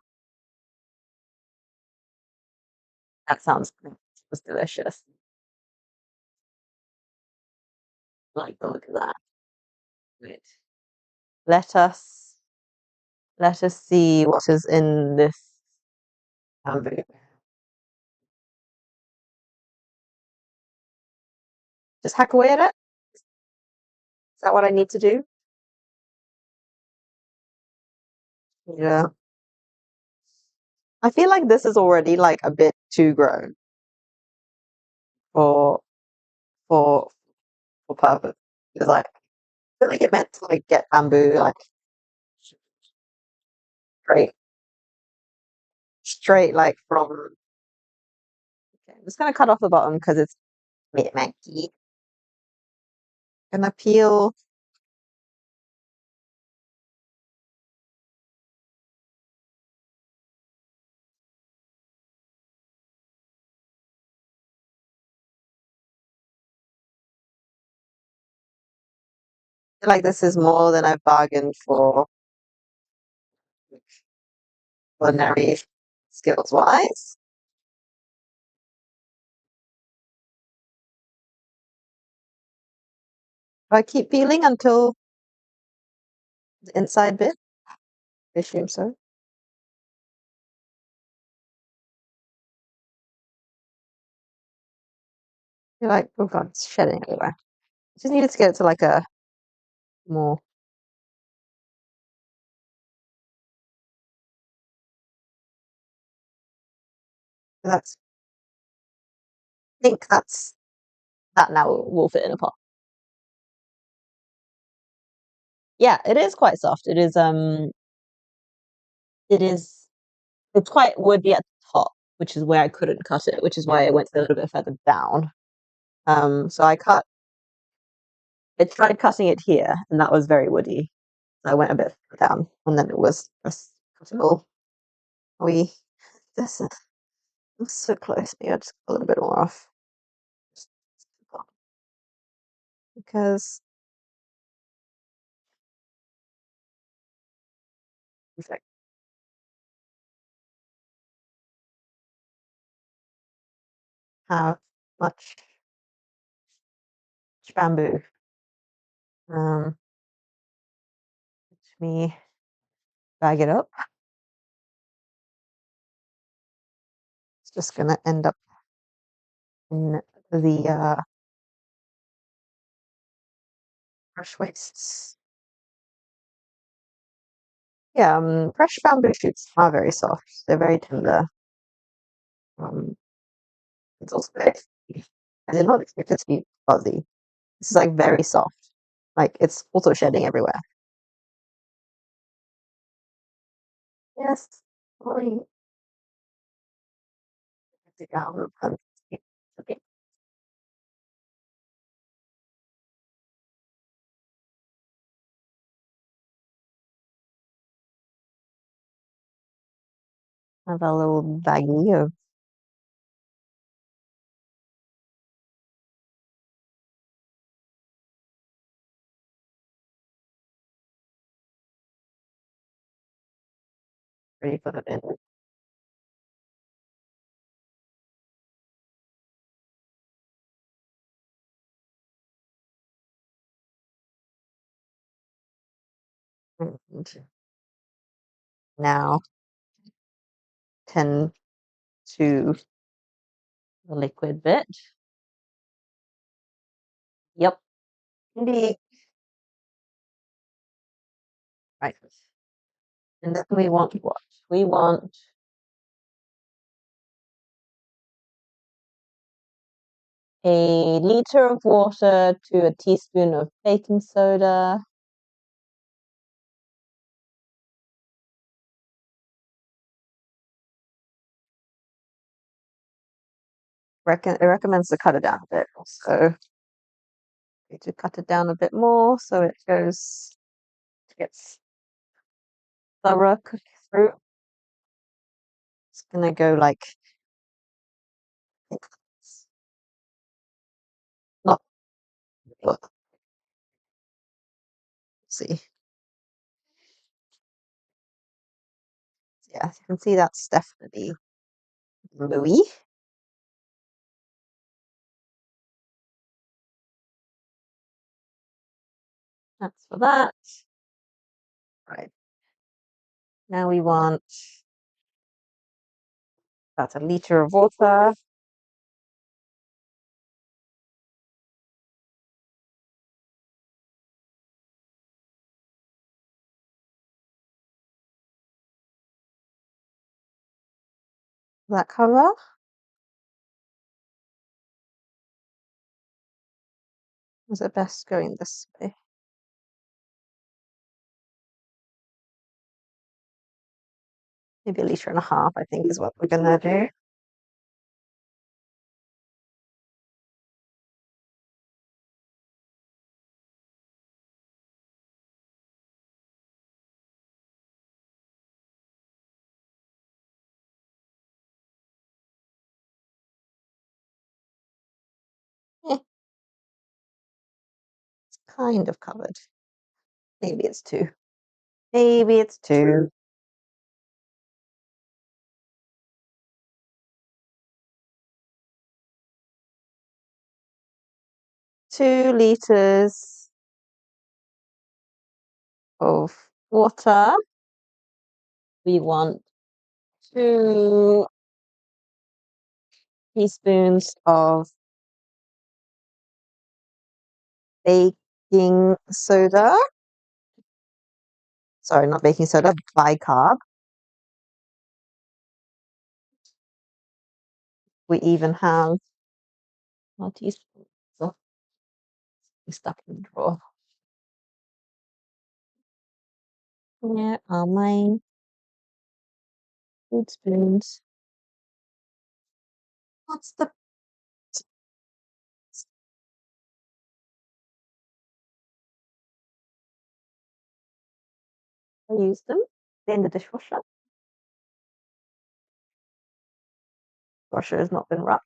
Speaker 1: That sounds good. Sounds delicious. Like the look of that. Wait. Let us let us see what is in this bamboo. Just hack away at it. Is that what I need to do? Yeah. I feel like this is already like a bit too grown for for for purpose. It's like I feel like it meant to like get bamboo like straight straight like from okay, I'm just gonna cut off the bottom because it's a bit manky. Gonna peel I feel like this is more than I've bargained for culinary skills wise. I keep peeling until the inside bit. I assume so. You're like, oh god, it's shedding everywhere. Just needed to get it to like a more. That's. I think that now will fit in a pot. Yeah, it is quite soft. It is. It is. It's quite woody at the top, which is where I couldn't cut it, which is why I went a little bit further down. So I tried cutting it here, and that was very woody. So I went a bit down, and then it was just cuttable. We this is so close. Maybe I just got a little bit more off because perfect. How much bamboo? Let me bag it up. It's just gonna end up in the fresh wastes. Yeah, fresh bamboo shoots are very soft. They're very tender. Um, it's also very, I did not expect it to be fuzzy. This is like very soft. Like it's also shedding everywhere. Yes. Sorry. Okay. Have a little baggie of ready put it in. And now tend to the liquid bit. Yep. Indeed. Right. And then we want what? We want a liter of water to a teaspoon of baking soda. It recommends to cut it down a bit. So need to cut it down a bit more so it gets thorough cooked through. It's gonna go like not let's see. Yeah, you can see that's definitely bluey. That's for that. Right. Now we want about a liter of water. Will that cover? Is it best going this way? Maybe a liter and a half, I think, is what we're gonna do. Eh, it's kind of covered. Maybe it's two. Maybe it's two. 2 liters of water. We want 2 teaspoons of baking soda. Sorry, not baking soda, bicarb. We even have more teaspoons. So we stuck in the drawer. Where are my food spoons? What's the I use them? They're in the dishwasher. Dishwasher has not been wrapped.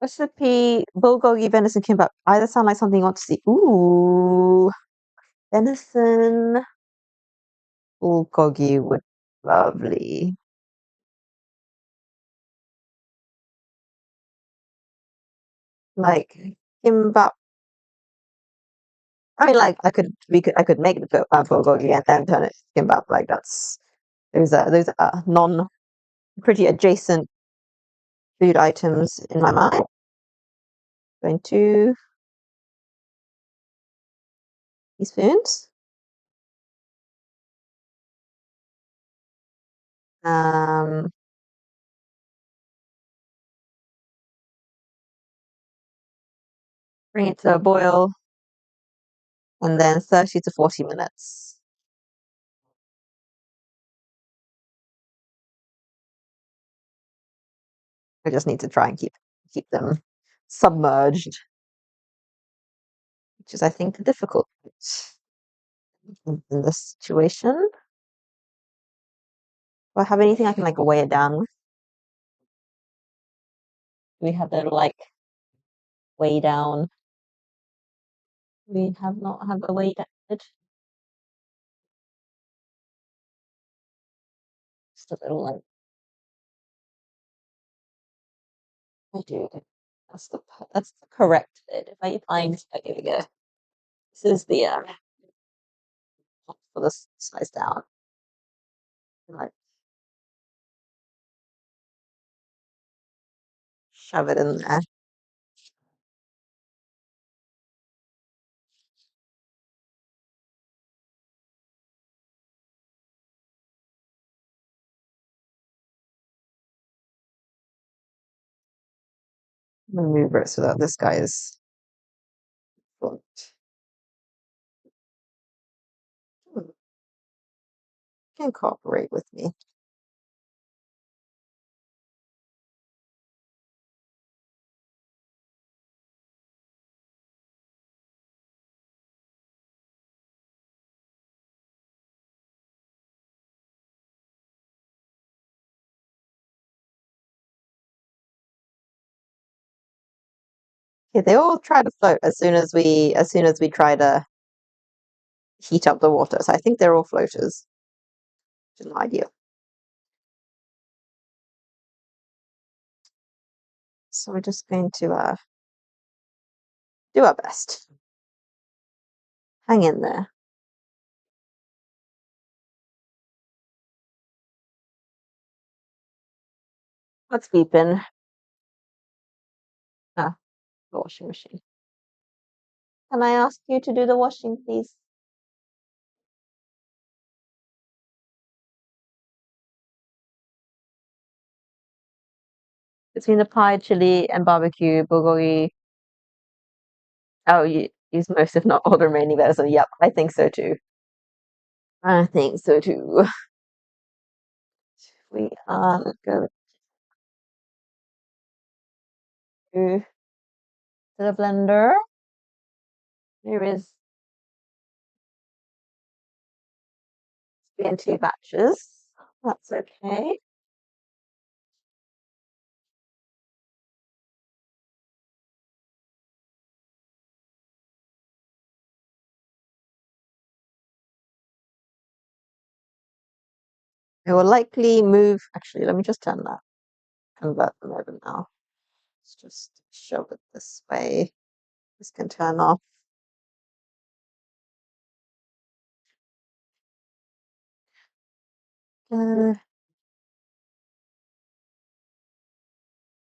Speaker 1: Recipe bulgogi venison kimbap. Either sound like something you want to see. Ooh, venison bulgogi would be lovely. Like kimbap. I mean, like I could make the bulgogi and then turn it to kimbap. Like those are non pretty adjacent food items in my mind. Going to teaspoons. Um, bring it to a boil, and then 30 to 40 minutes. I just need to try and keep them submerged, which is I think difficult in this situation. Do I have anything I can like weigh it down with? Do we have the like weigh down? We have not have a weigh down. Just a little like I do. That's the correct bit. If I find here we go. This is the for this size down. Like shove it in there. Move it so that this guy is flipped. Can cooperate with me. Yeah, they all try to float as soon as we try to heat up the water. So I think they're all floaters, which is not ideal. So we're just going to do our best. Hang in there. What's beeping? Ah, the washing machine. Can I ask you to do the washing, please? Between the pie, chili, and barbecue, bulgogi. Oh, you use most, if not all, the remaining venison. Yep, I think so too. I think so too. We are going to the blender. There is in 2 batches. That's okay. It will likely move. Actually, let me just convert them over now. Let's just shove it this way. This can turn off. Uh,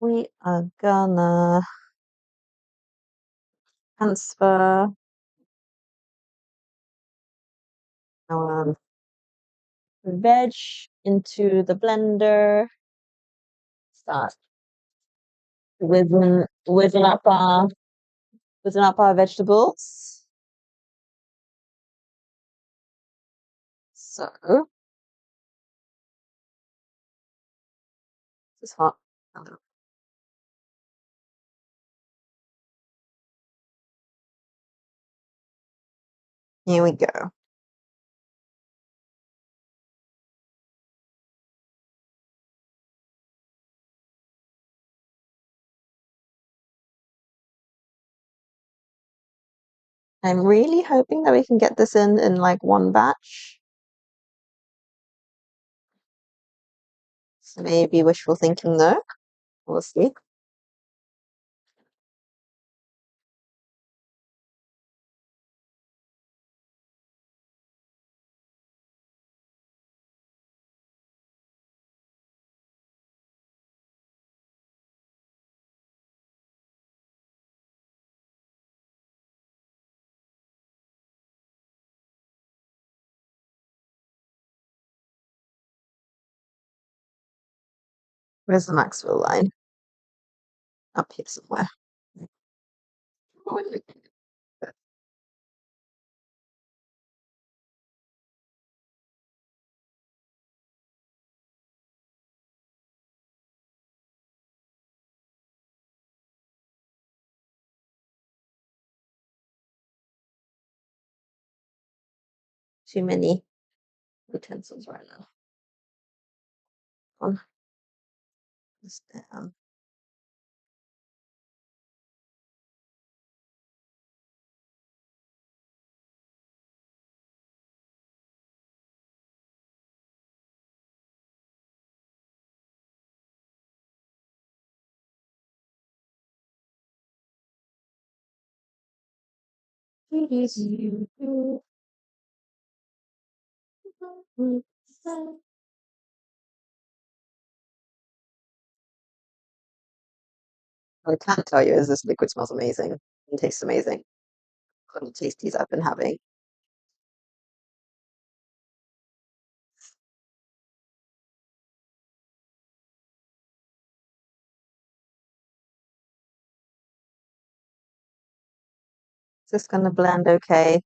Speaker 1: we are gonna transfer our veg into the blender. Start whizzing up our vegetables. So this is hot. Here we go. I'm really hoping that we can get this in like one batch. So maybe wishful thinking though. We'll see. Where's the Maxwell line? Up here somewhere. Too many utensils right now. On this down. What I can't tell you is this liquid smells amazing and tastes amazing. Little tasties I've been having. Is this gonna blend okay?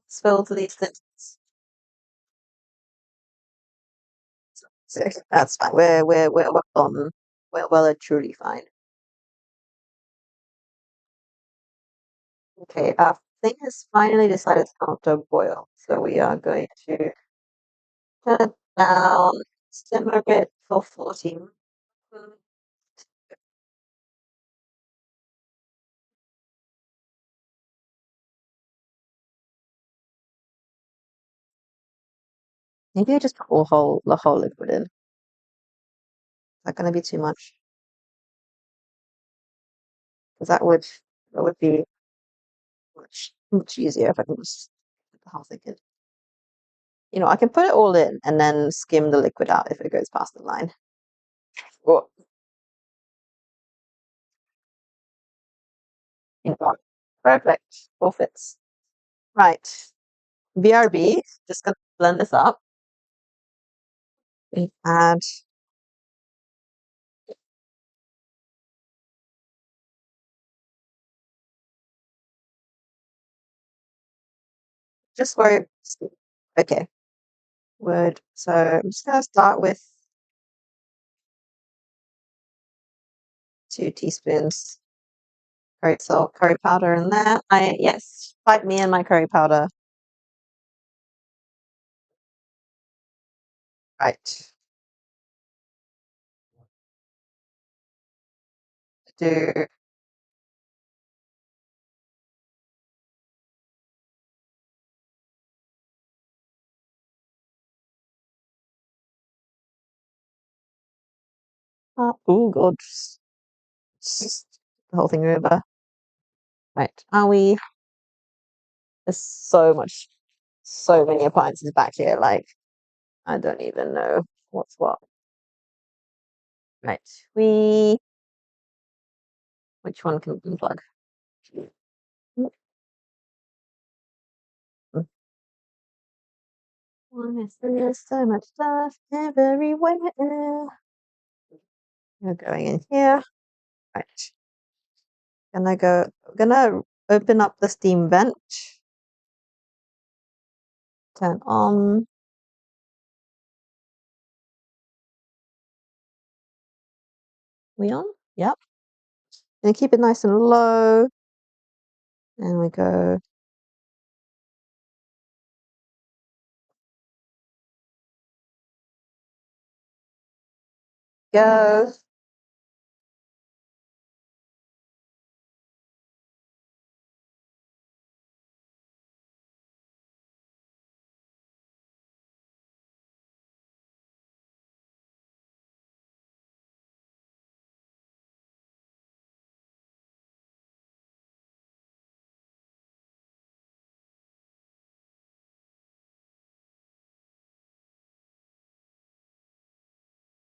Speaker 1: It's filled to these things. So that's fine. We're well on. We're well and truly fine. Okay, our thing has finally decided to come to a boil. So we are going to turn it down, simmer it for 40 minutes. Maybe I just pour the whole liquid in. Is that going to be too much? Because that would be much easier if I can just put the whole thing in. You know, I can put it all in and then skim the liquid out if it goes past the line. Oh, you know, perfect. All fits. Right. BRB, just gonna blend this up. We add just where okay. Word. So I'm just gonna start with 2 teaspoons curry salt, curry powder in there. Yes, fight me and my curry powder. Right. Do oh god, just the whole thing over. Right, are we? There's so many appliances back here. Like I don't even know what's what. Right, which one can we unplug? Why is there so much stuff everywhere? You're going in here. Right. Gonna open up the steam vent. Turn on. We on? Yep. And keep it nice and low. And we go. Go.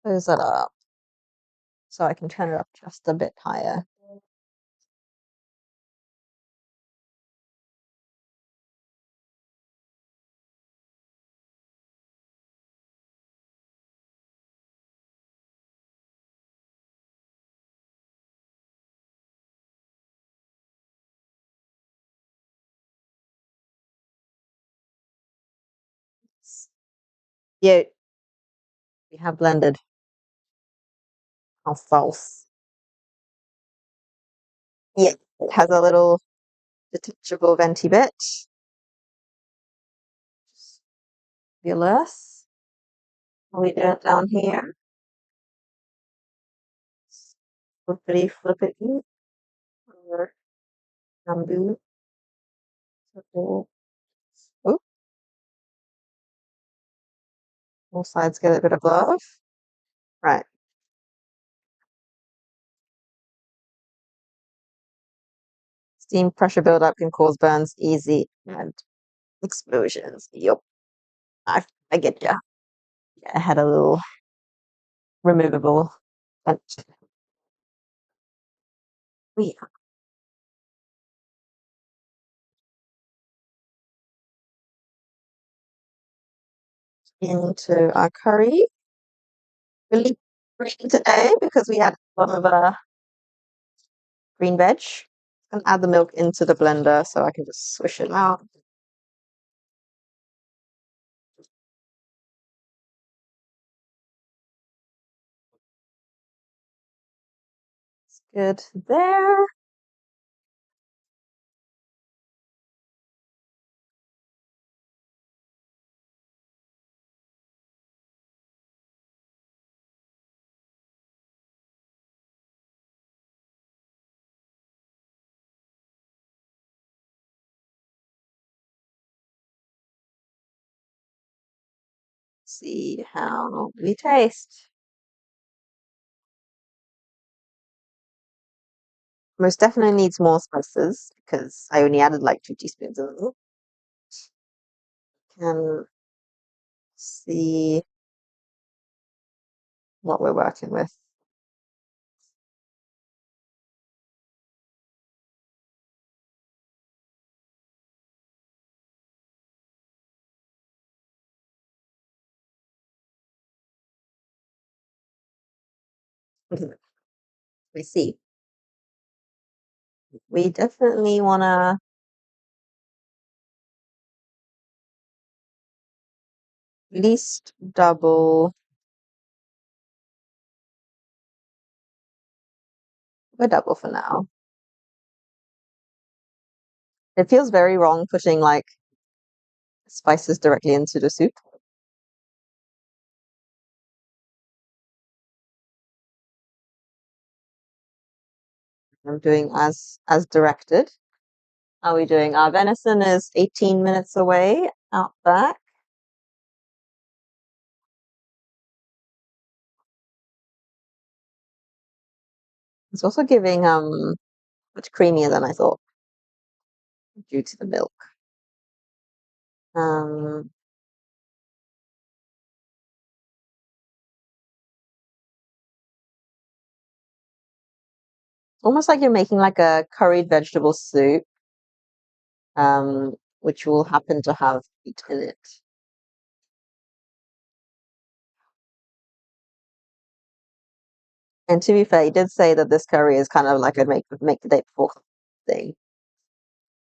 Speaker 1: Close that up. So I can turn it up just a bit higher. Yeah, we have blended. How false. Yeah, it has a little detachable venti bit. Fabulous. We do it down here. Flippity flippity. Or bamboo. Oh, both sides get a bit of love. Right. Steam pressure buildup can cause burns easy and explosions. Yup. I get ya. Yeah, I had a little removable vent. We into our curry. Really green today because we had a lot of green veg. And add the milk into the blender so I can just swish it out. It's good there. See how we taste. Most definitely needs more spices because I only added like 2 teaspoons of it. Can see what we're working with. We see. We definitely want to at least double. We're double for now. It feels very wrong pushing like spices directly into the soup. I'm doing as directed. How are we doing? Our venison is 18 minutes away out back. It's also giving much creamier than I thought. due to the milk. Um, Almost like you're making like a curried vegetable soup, which will happen to have meat in it. And to be fair, he did say that this curry is kind of like a make the day before thing.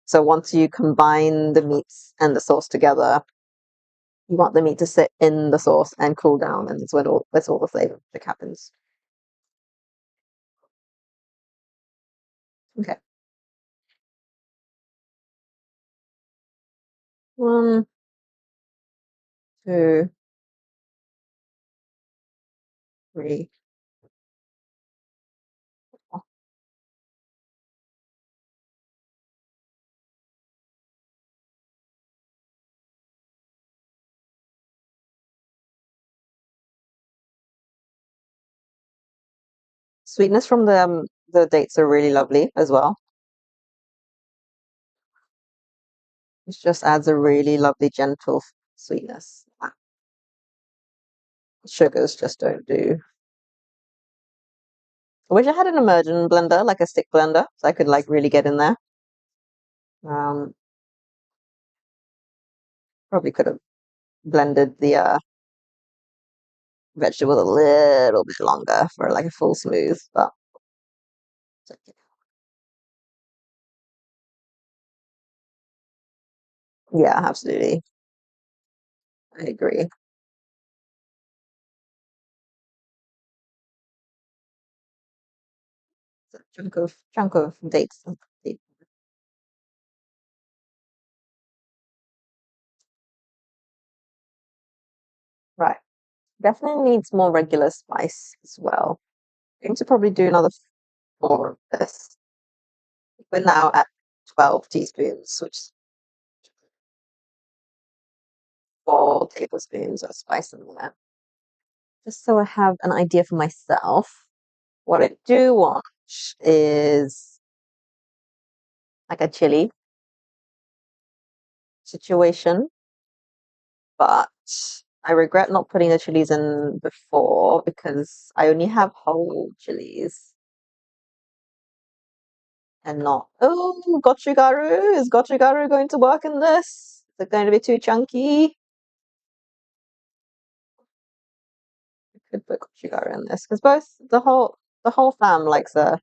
Speaker 1: So once you combine the meats and the sauce together, you want the meat to sit in the sauce and cool down, and that's all the flavor magic happens. Okay. 1, 2, 3. Sweetness from the dates are really lovely as well. It just adds a really lovely gentle sweetness. Sugars just don't do. I wish I had an immersion blender, like a stick blender, so I could like really get in there. Um, Probably could have blended the vegetable a little bit longer for like a full smooth, but yeah, absolutely. I agree. It's a chunk of dates. Right. Definitely needs more regular spice as well. I'm going to probably do another 4 of this. We're now at 12 teaspoons, which is 4 tablespoons of spice in there. Just so I have an idea for myself. What I do want is like a chili situation, but I regret not putting the chilies in before because I only have whole chilies and not. Oh, gochugaru! Is gochugaru going to work in this? Is it going to be too chunky? I could put gochugaru in this because both the whole fam likes a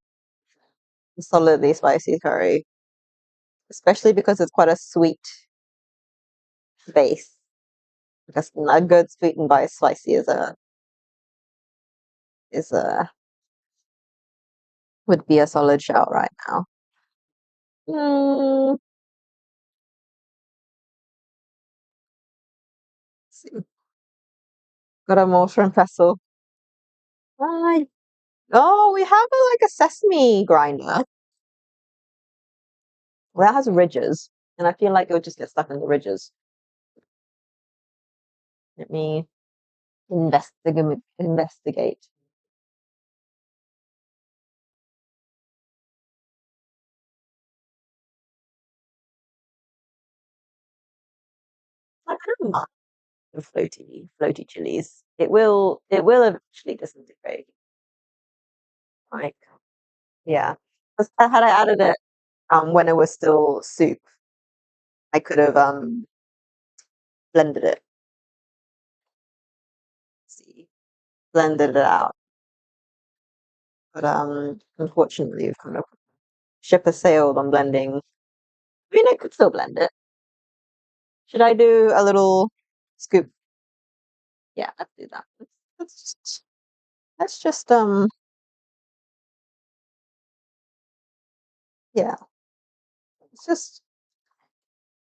Speaker 1: solidly spicy curry, especially because it's quite a sweet base. Because a good sweetened by spicy is a would be a solid shout right now. Mm, let's see. Got a mortar and pestle. I, oh, we have like a sesame grinder. Well, that has ridges, and I feel like it would just get stuck in the ridges. Let me investigate. I don't mind the floaty chilies. It will eventually disintegrate. Like, yeah. 'Cause had I added it when it was still soup, I could have blended it. See, blended it out. But unfortunately, we've kind of ship has sailed on blending. I mean, I could still blend it. Should I do a little scoop? Yeah, let's do that. Let's let's just yeah, let's just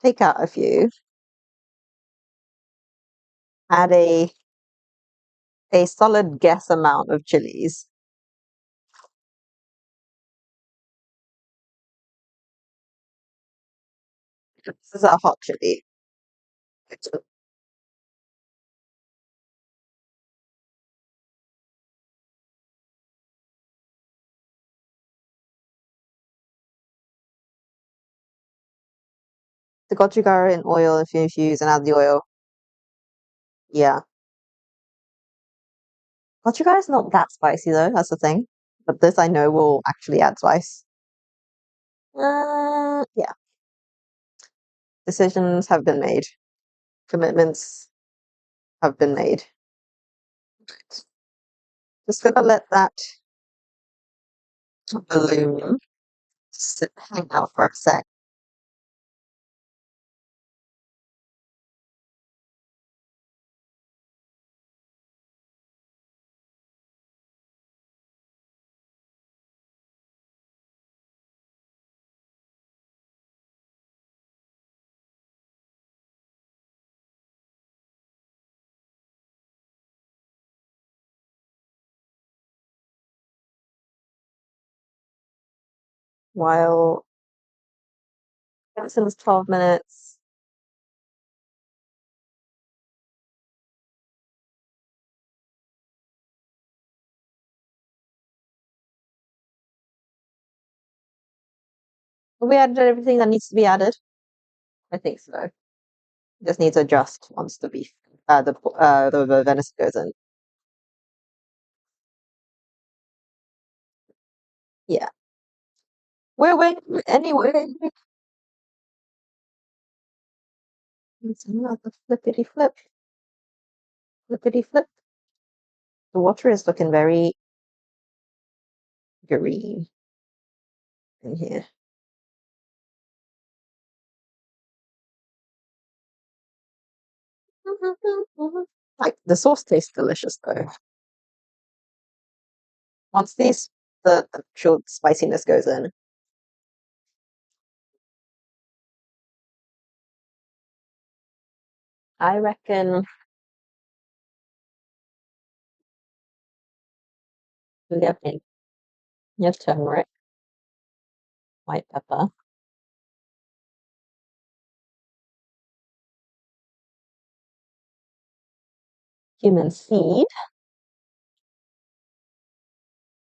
Speaker 1: take out a few, add a solid guess amount of chilies. This is a hot chili. the gochujara in oil if you infuse and add the oil. Yeah. Gochujara is not that spicy though, that's the thing. But this I know will actually add spice. Yeah. Decisions have been made. Commitments have been made. Just gonna let that balloon sit, hang out for a sec. While Vincent's 12 minutes. Have we added everything that needs to be added? I think so. Just needs to adjust once the beef, the venison goes in. Yeah. We're waiting anyway. It's another flippity flip, flippity flip. The water is looking very green in here. Like the sauce tastes delicious though. Once the actual spiciness goes in, I reckon you have turmeric, white pepper, cumin seed,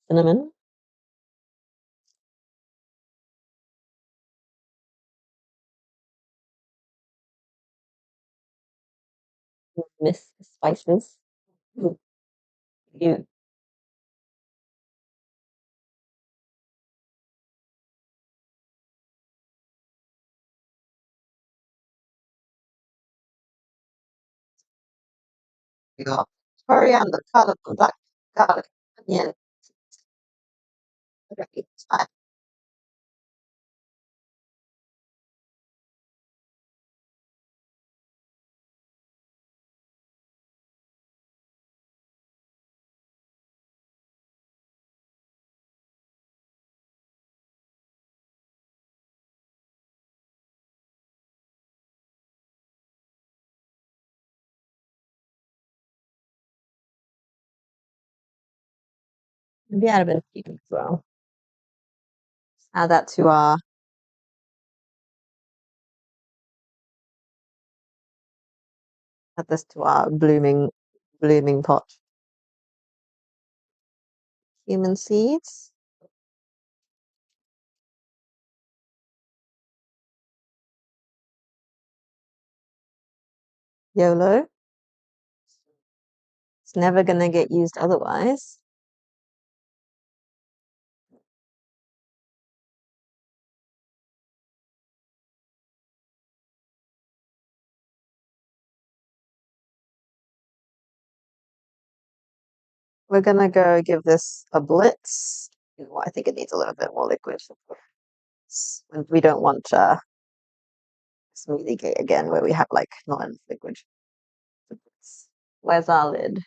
Speaker 1: cinnamon, miss spices. You you got coriander, garlic, black garlic, onion. Okay, it's fine. Maybe add a bit of cumin as well. Add that to our add this to our blooming pot. Cumin seeds, YOLO. It's never gonna get used otherwise. We're gonna go give this a blitz. I think it needs a little bit more liquid. We don't want smoothie cake again where we have like not enough liquid. Where's our lid?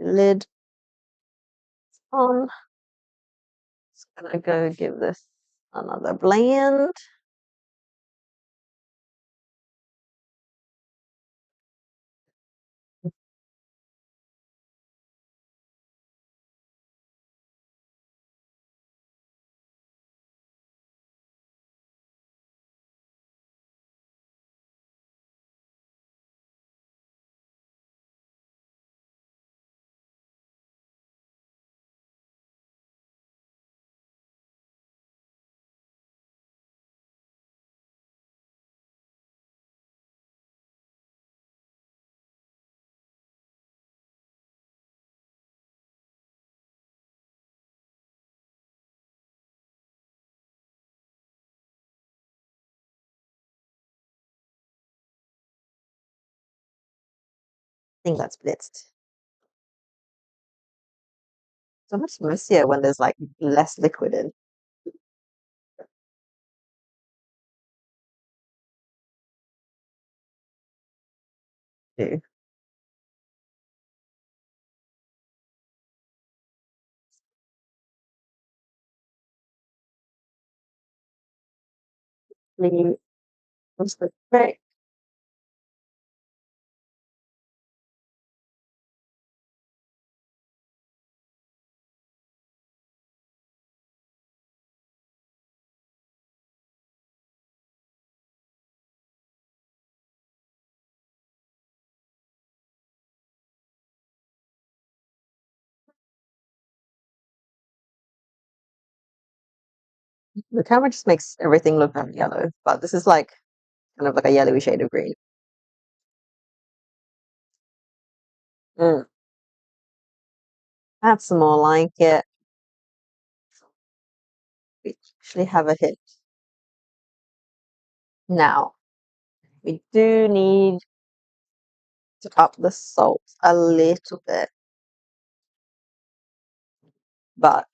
Speaker 1: Lid on. Just gonna go give this another blend. think that's blitzed. So much messier when there's like less liquid in. Too. Really, what's the trick? The camera just makes everything look very yellow, but this is like kind of like a yellowy shade of green. Mm, that's more like it. We actually have a hit. Now, we do need to up the salt a little bit, but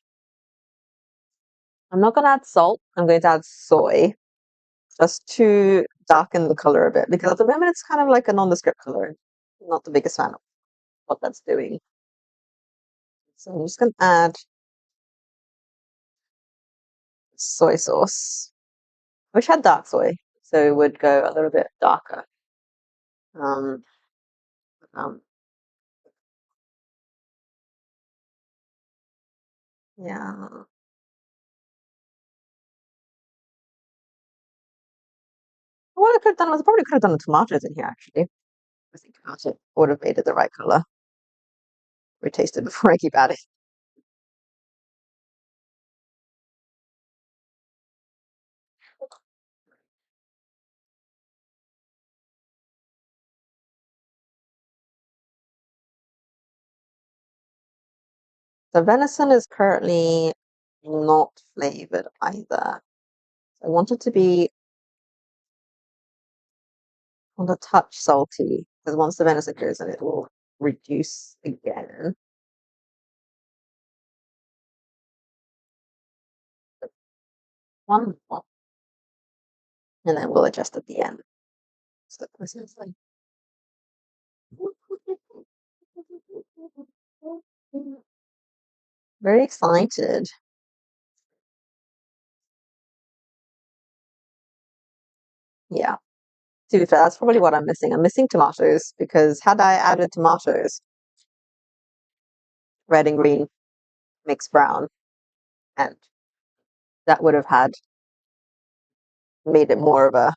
Speaker 1: I'm not going to add salt. I'm going to add soy just to darken the color a bit because at the moment it's kind of like a nondescript color. Not the biggest fan of what that's doing. So I'm just going to add soy sauce. I wish I had dark soy, so it would go a little bit darker. Um, um, yeah. What I could have done was I probably could have done the tomatoes in here actually. I think about it. Would have made it the right color. We tasted before I keep adding. The venison is currently not flavored either. I want it to be on the touch salty because once the venison goes in, it will reduce again. One more, and then we'll adjust at the end. So this is like very excited. Yeah. To be fair, that's probably what I'm missing. I'm missing tomatoes because had I added tomatoes, red and green mixed brown, and that would have had made it more of a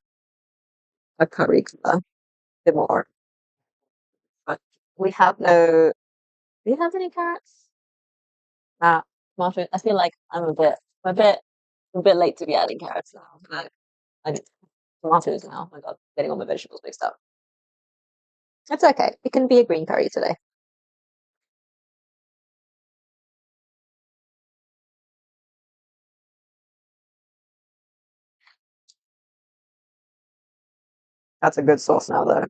Speaker 1: curry color, a bit more. But we have no. Do you have any carrots? Tomatoes. I feel like a bit, a bit late to be adding carrots now. I need tomatoes now. Oh my God, getting all my vegetables mixed up. It's okay. It can be a green curry today. That's a good sauce now, though.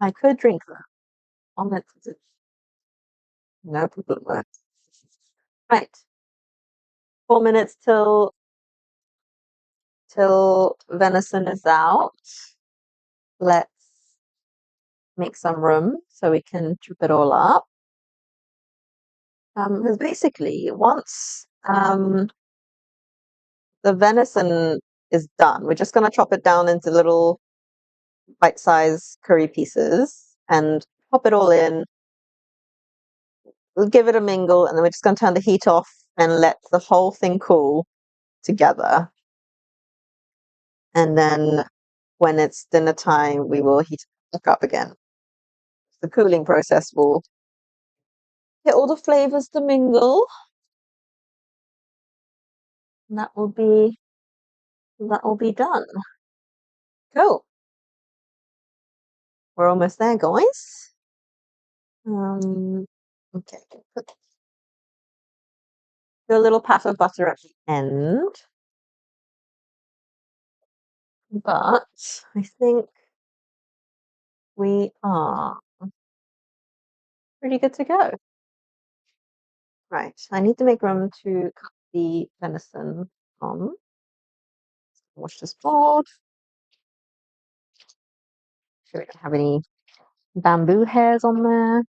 Speaker 1: I could drink that. On it. No problem. Right. 4 minutes till venison is out. Let's make some room so we can chop it all up. Because basically, once the venison is done, we're just going to chop it down into little bite-sized curry pieces and pop it all in. We'll give it a mingle, and then we're just going to turn the heat off and let the whole thing cool together. And then when it's dinner time, we will heat it back up again. The cooling process will get all the flavors to mingle. And that will be done. Cool. We're almost there, guys. Okay, do a little pat of butter at the end. But I think we are pretty good to go. Right, I need to make room to cut the venison on. Wash this board. Sure we don't have any bamboo hairs on there.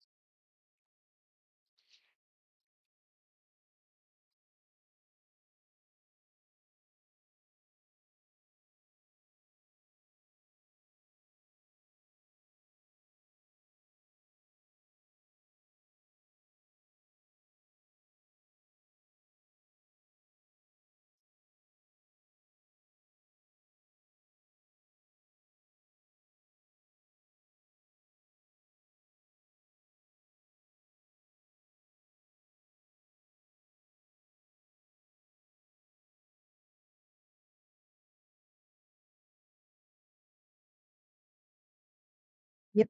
Speaker 1: Yep,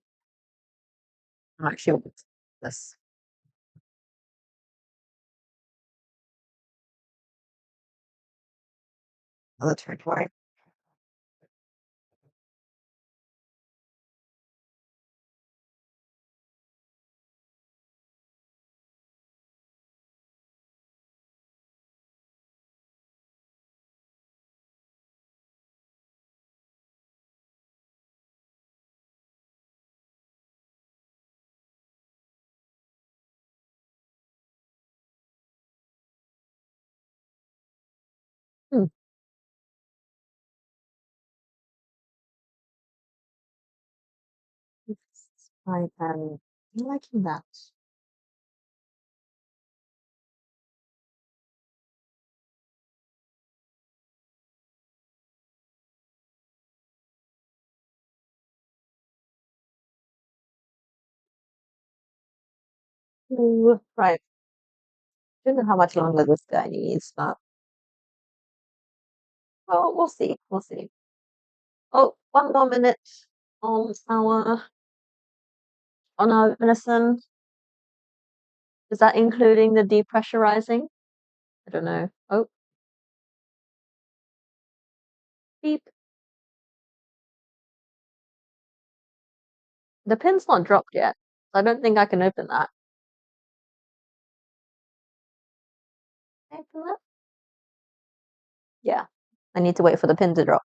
Speaker 1: I'm actually want this other territory. Hmm. I'm liking that. Ooh, right. Don't know how much longer this guy needs, but well, we'll see. We'll see. Oh, 1 more minute on our venison. Is that including the depressurizing? I don't know. Oh, beep. The pin's not dropped yet. I don't think I can open that. Can I open that? Yeah. I need to wait for the pin to drop.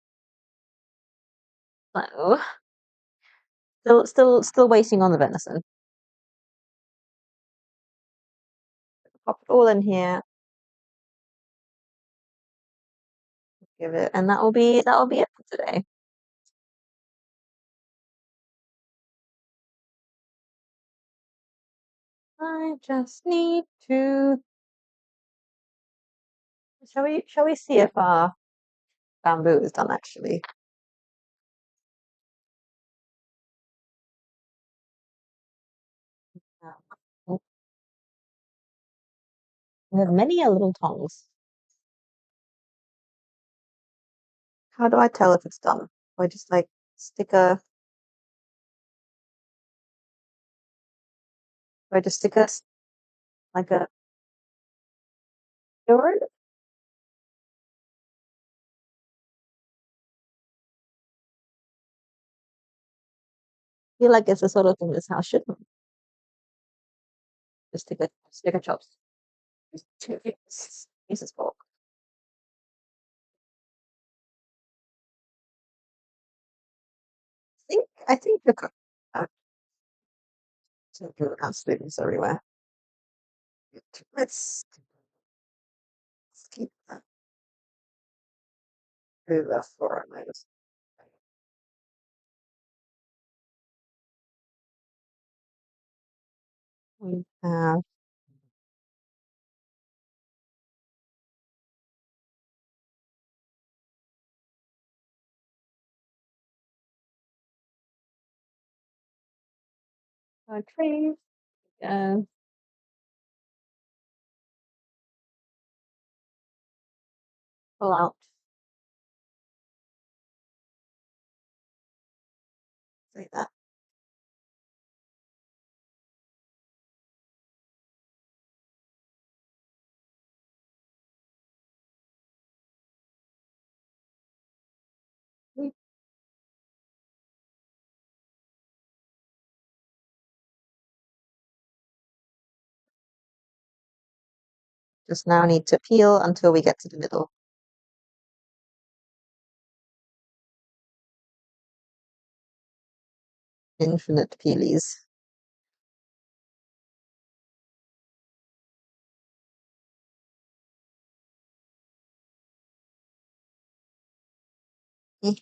Speaker 1: So, still waiting on the venison. Pop it all in here. Give it, and that will be it for today. I just need to. Shall we see if our bamboo is done actually? Oh, we have many a little tongs. How do I tell if it's done? Do I just like stick a? Do I just stick like a door? I feel like it's the sort of thing this house shouldn't. Just stick a chops. Just two pieces fork. I think the cook. So good students everywhere. Let's keep that over for a minute. We have our trees and pull out like that. We Just now need to peel until we get to the middle. Infinite peelies. Eh,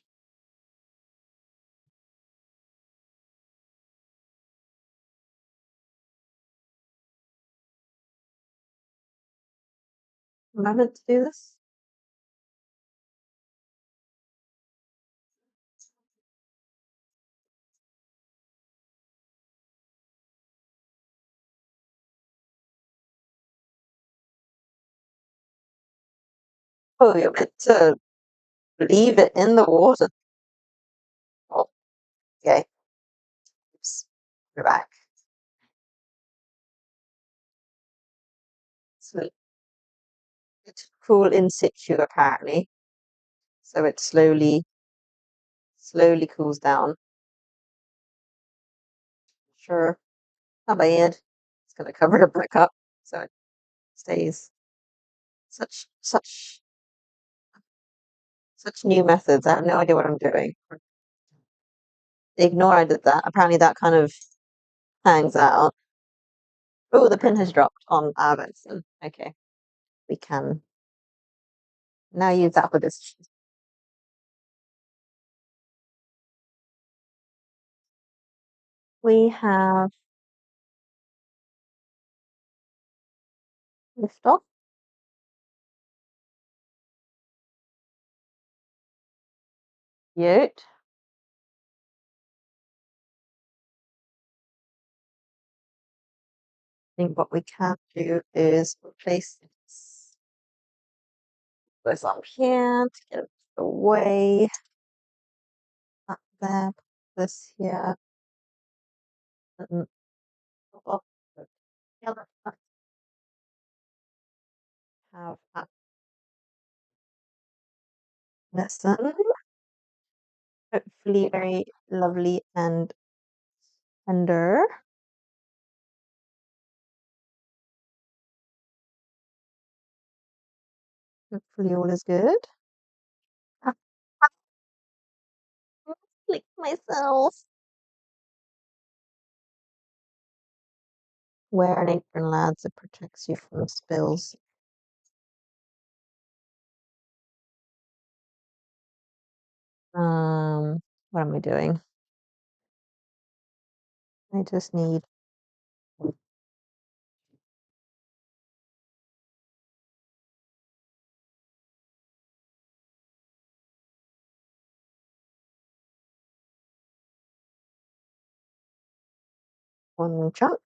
Speaker 1: am I meant to do this? Oh, you're meant to leave it in the water. Oh, okay. Oops. We're back. So it's cool in situ apparently. So it slowly cools down. Sure, not bad. It's gonna cover it back up so it stays. Such new methods. I have no idea what I'm doing. Ignore I did that. Apparently that kind of hangs out. Oh, the pin has dropped on our venison. Okay, we can now use that for this. We have lift off. Cute. I think what we can do is replace this up here to get it away. Up there, put this here. And up together. Have that lesson. Hopefully very lovely and tender. Hopefully all is good. Ah, Lick myself. Wear an apron, lads. It protects you from spills. What am I doing? I just need one chunk,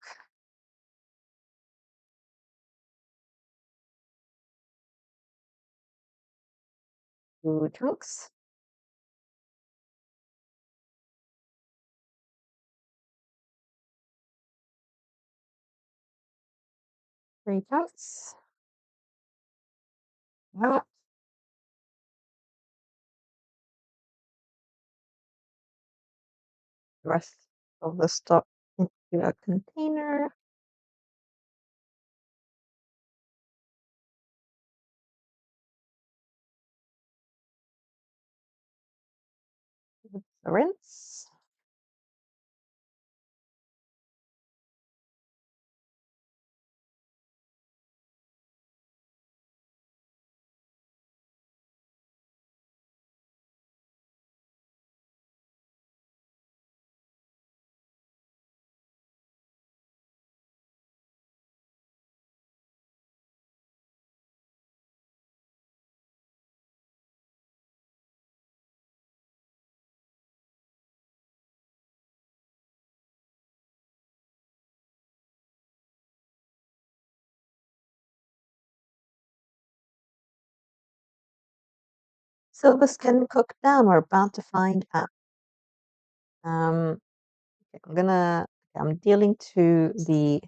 Speaker 1: 2 chunks, 3 chunks. Now, the rest of the stock into a container. Rinse. Silver skin cooked down. We're about to find out. Okay, I'm dealing to the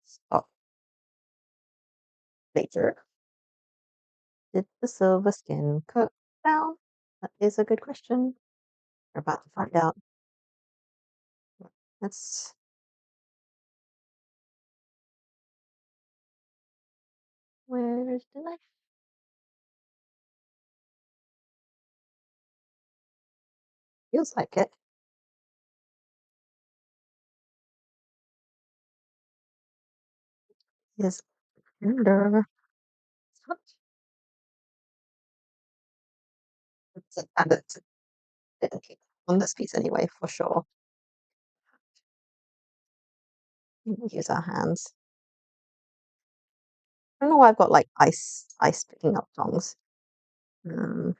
Speaker 1: stock later. Did the silver skin cook down? That is a good question. We're about to find out. Let's. Where's the knife? Feels like it. Is under. And it's on this piece anyway, for sure. Use our hands. I don't know why I've got like ice picking up tongs. Um,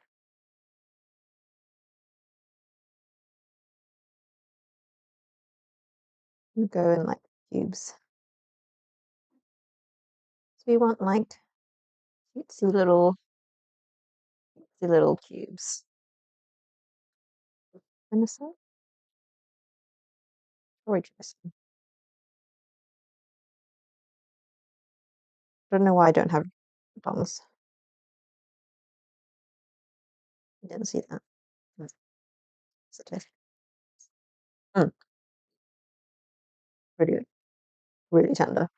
Speaker 1: go in like cubes. So we want like cutesy little cubes. Venison? Or venison? I don't know why I don't have tongs. I didn't see that. Mm, really, really tender.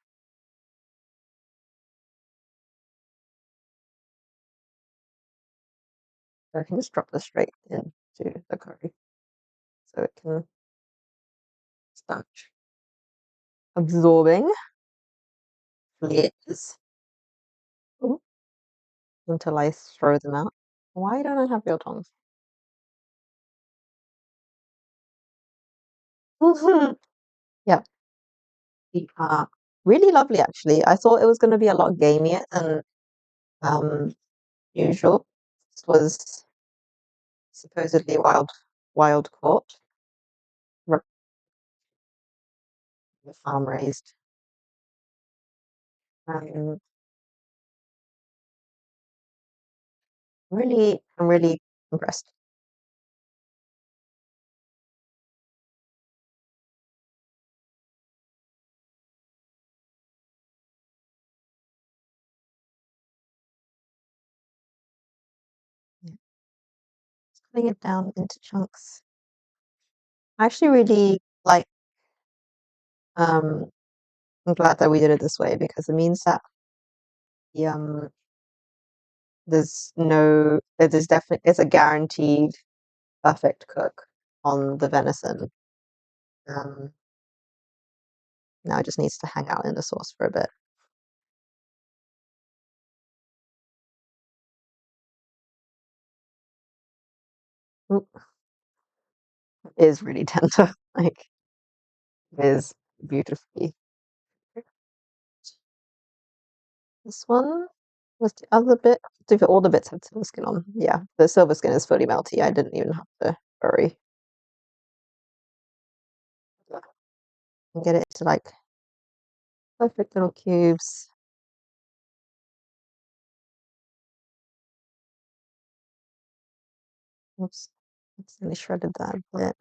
Speaker 1: So I can just drop this straight into the curry so it can start absorbing flavors. Ooh, until I throw them out. Why don't I have real tongs? Yeah, they are really lovely actually. I thought it was going to be a lot gamier than um, usual. This was supposedly wild caught, farm raised. Um, I'm really impressed. Yeah. Cutting it down into chunks. I actually really like. Um, I'm glad that we did it this way because it means that the there's definitely it's a guaranteed perfect cook on the venison. Um, now it just needs to hang out in the sauce for a bit. Oop, it is really tender. Like it is beautifully. This one was the other bit. All the bits have silver skin on. Yeah, the silver skin is fully melty. I didn't even have to worry. And get it to like perfect little cubes. Oops, accidentally shredded that a bit.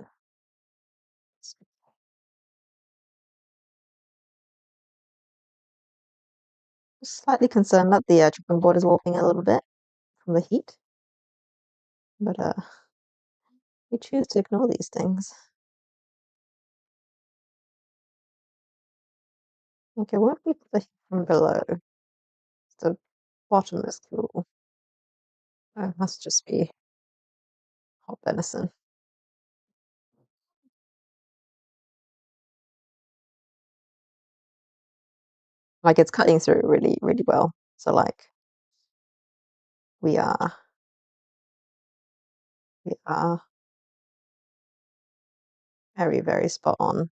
Speaker 1: Just slightly concerned that the chopping board is warping a little bit from the heat, but we choose to ignore these things. Okay, what if we put the heat from below? The bottom is cool. Oh, it must just be hot venison. Like it's cutting through really, really well. So like we are we are very, very spot on.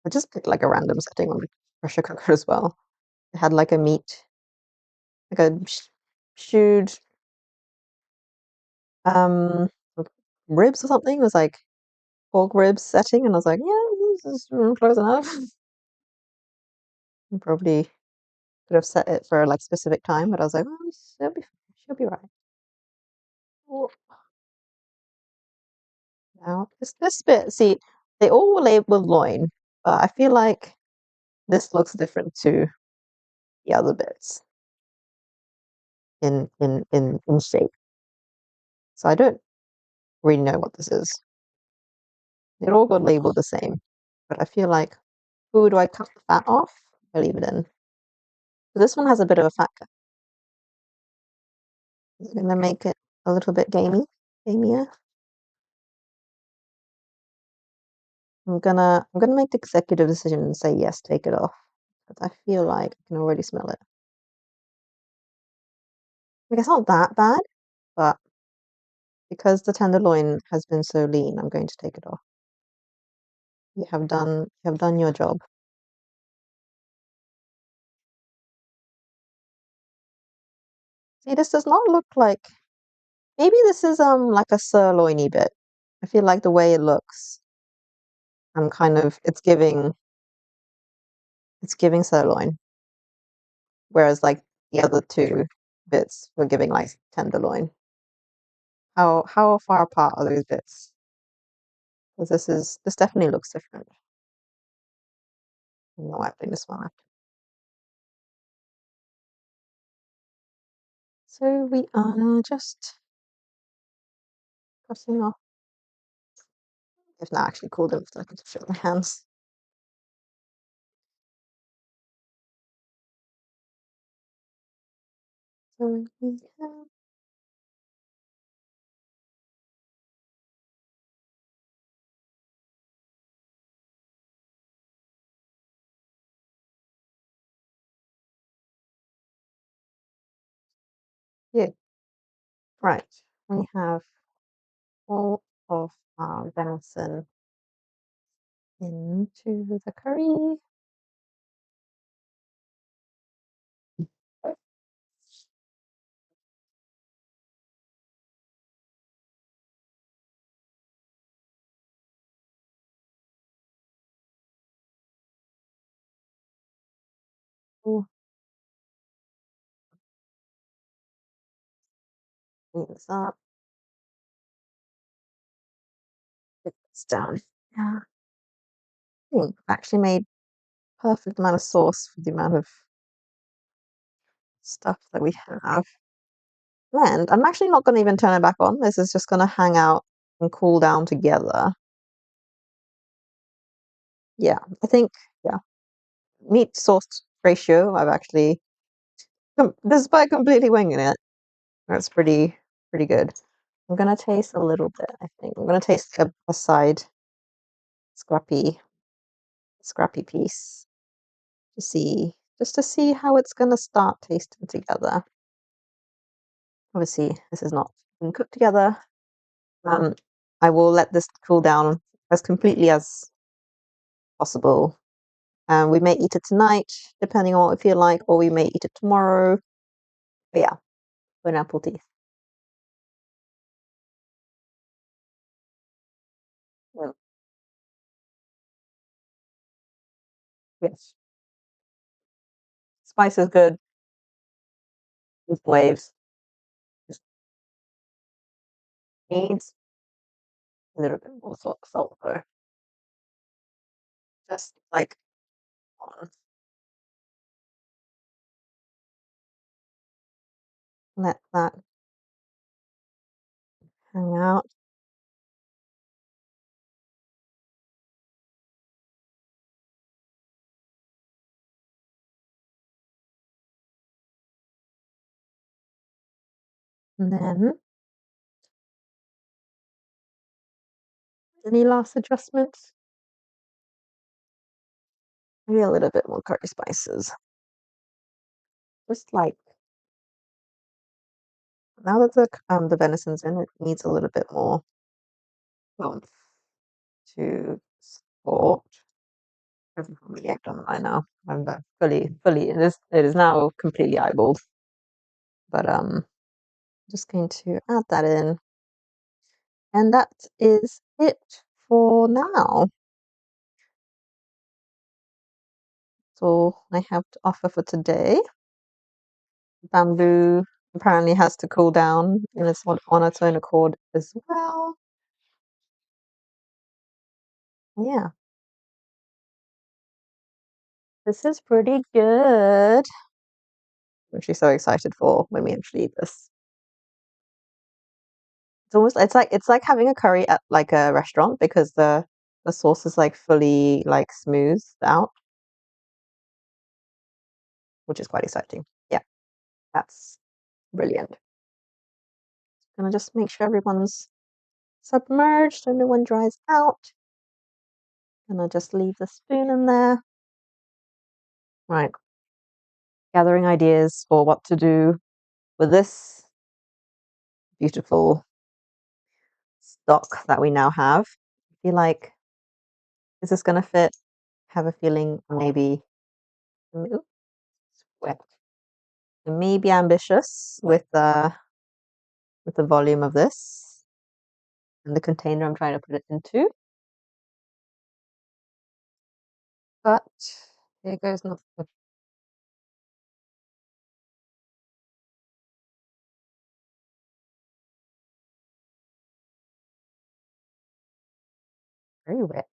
Speaker 1: I just picked like a random setting on the pressure cooker as well. It had like a meat, like a stewed um ribs or something. It was like pork ribs setting, and I was like, yeah, this is close enough. You probably could have set it for like specific time, but I was like, oh, she'll be right. Oh, now this bit, see, they all were labeled loin, but I feel like this looks different to the other bits in shape. So I don't really know what this is. It all got labeled the same, but I feel like, ooh, do I cut the fat off? I leave it in. This one has a bit of a fat cut. I'm gonna make it a little bit gamier. I'm gonna make the executive decision and say yes, take it off. But I feel like I can already smell it. Like it's not that bad, but because the tenderloin has been so lean, I'm going to take it off. You have done your job. See, this does not look like maybe this is like a sirloiny bit. I feel like the way it looks, I'm kind of it's giving sirloin, whereas like the other two bits were giving like tenderloin. How far apart are those bits? Because this definitely looks different. No, I think this one. So we are just crossing off. I've now actually called them so I can show my hands. So we have yeah, right. We have all of our venison into the curry. Oh, clean this up. Put this down. Yeah, I think I've actually made perfect amount of sauce for the amount of stuff that we have. And I'm actually not going to even turn it back on. This is just going to hang out and cool down together. Yeah, I think, yeah, meat sauce ratio, I've actually, despite completely winging it, that's pretty good. I'm going to taste a little bit, I think. I'm going to taste a side scrappy, scrappy piece just to see how it's going to start tasting together. Obviously, this is not been cooked together. Um, I will let this cool down as completely as possible. We may eat it tonight, depending on what we feel like, or we may eat it tomorrow. But yeah, bon appetit. Mm, yes, spice is good with waves. Just needs a little bit more salt though. Just like let that hang out. And then any last adjustments? Maybe a little bit more curry spices. Just like now that the venison's in, it needs a little bit more oomph to support. I've really egged on I know. I'm fully. It is now completely eyeballed. But just going to add that in, and that is it for now. That's all I have to offer for today. Bamboo apparently has to cool down and it's on its own accord as well. Yeah, this is pretty good. I'm actually so excited for when we actually eat this. It's like having a curry at like a restaurant because the sauce is like fully like smoothed out, which is quite exciting. Yeah, that's brilliant. Gonna just make sure everyone's submerged so no one dries out. And I'll just leave the spoon in there. Right. Gathering ideas for what to do with this beautiful stock that we now have. I feel like, is this gonna fit? Have a feeling maybe, oops, wet. Maybe ambitious with the volume of this and the container I'm trying to put it into. But here goes nothing. Very wet.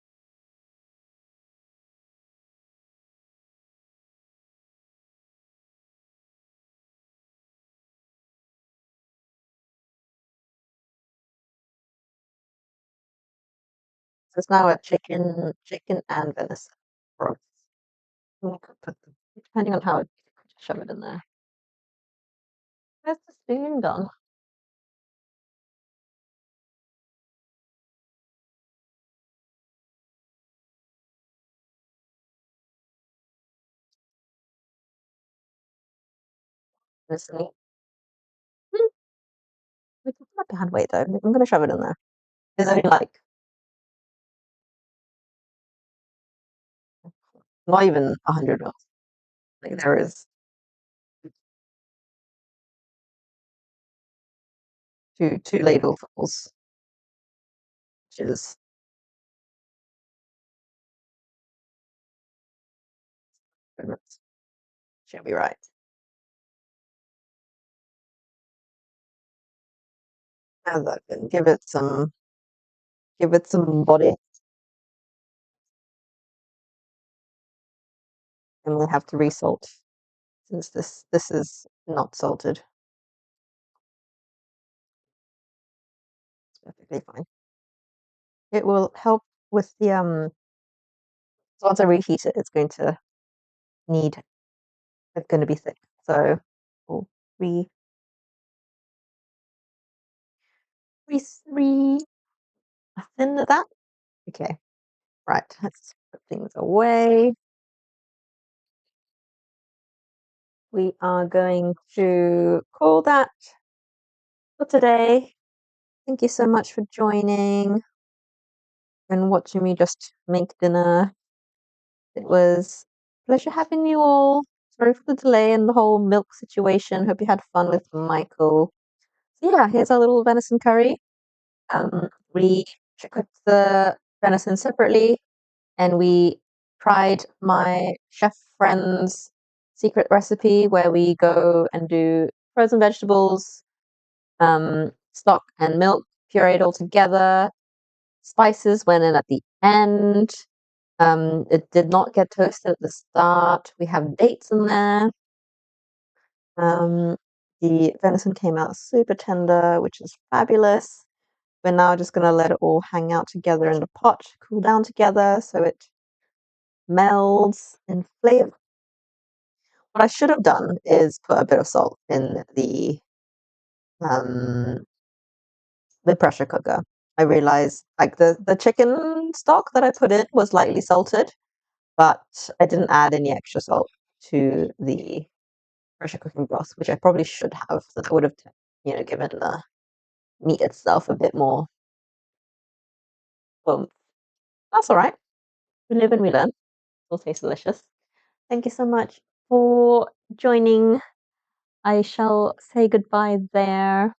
Speaker 1: So it's now a chicken and venison broth. We could put them, depending on how it, just shove it in there. Where's the spoon gone? Honestly. Hmm, it's not a bad weight though. I'm gonna shove it in there. There's only like not even 100 mils. Like there is two ladlefuls, which is should be right. How's that been? Give it some body, and we'll have to resalt since this is not salted. It's perfectly fine. It will help with the so once I reheat it, it's going to need it's going to be thick. So we'll re re thin that. Okay, right. Let's put things away. We are going to call that for today. Thank you so much for joining and watching me just make dinner. It was a pleasure having you all. Sorry for the delay and the whole milk situation. Hope you had fun with Michael. So yeah, here's our little venison curry. We cooked the venison separately, and we tried my chef friend's secret recipe where we go and do frozen vegetables, stock and milk pureed all together. Spices went in at the end. It did not get toasted at the start. We have dates in there. Um, the venison came out super tender, which is fabulous. We're now just going to let it all hang out together in the pot, cool down together so it melds in flavor. What I should have done is put a bit of salt in um, the pressure cooker. I realized like the chicken stock that I put in was lightly salted, but I didn't add any extra salt to the pressure cooking broth, which I probably should have. So that would have, given the meat itself a bit more. Well, that's all right. We live and we learn. It'll taste delicious. Thank you so much for joining. I shall say goodbye there.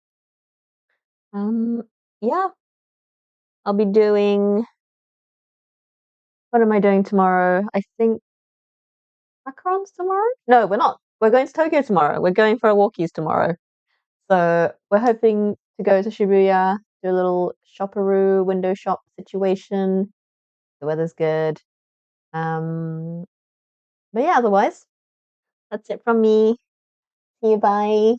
Speaker 1: Um, yeah, I'll be doing. What am I doing tomorrow? I think macarons tomorrow. No, we're not. We're going to Tokyo tomorrow. We're going for a walkies tomorrow. So we're hoping to go to Shibuya, do a little shopperoo window shop situation. The weather's good. Um, but yeah, otherwise, that's it from me. See you. Bye.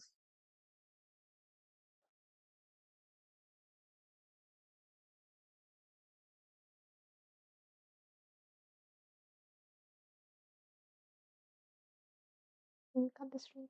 Speaker 1: Cut this from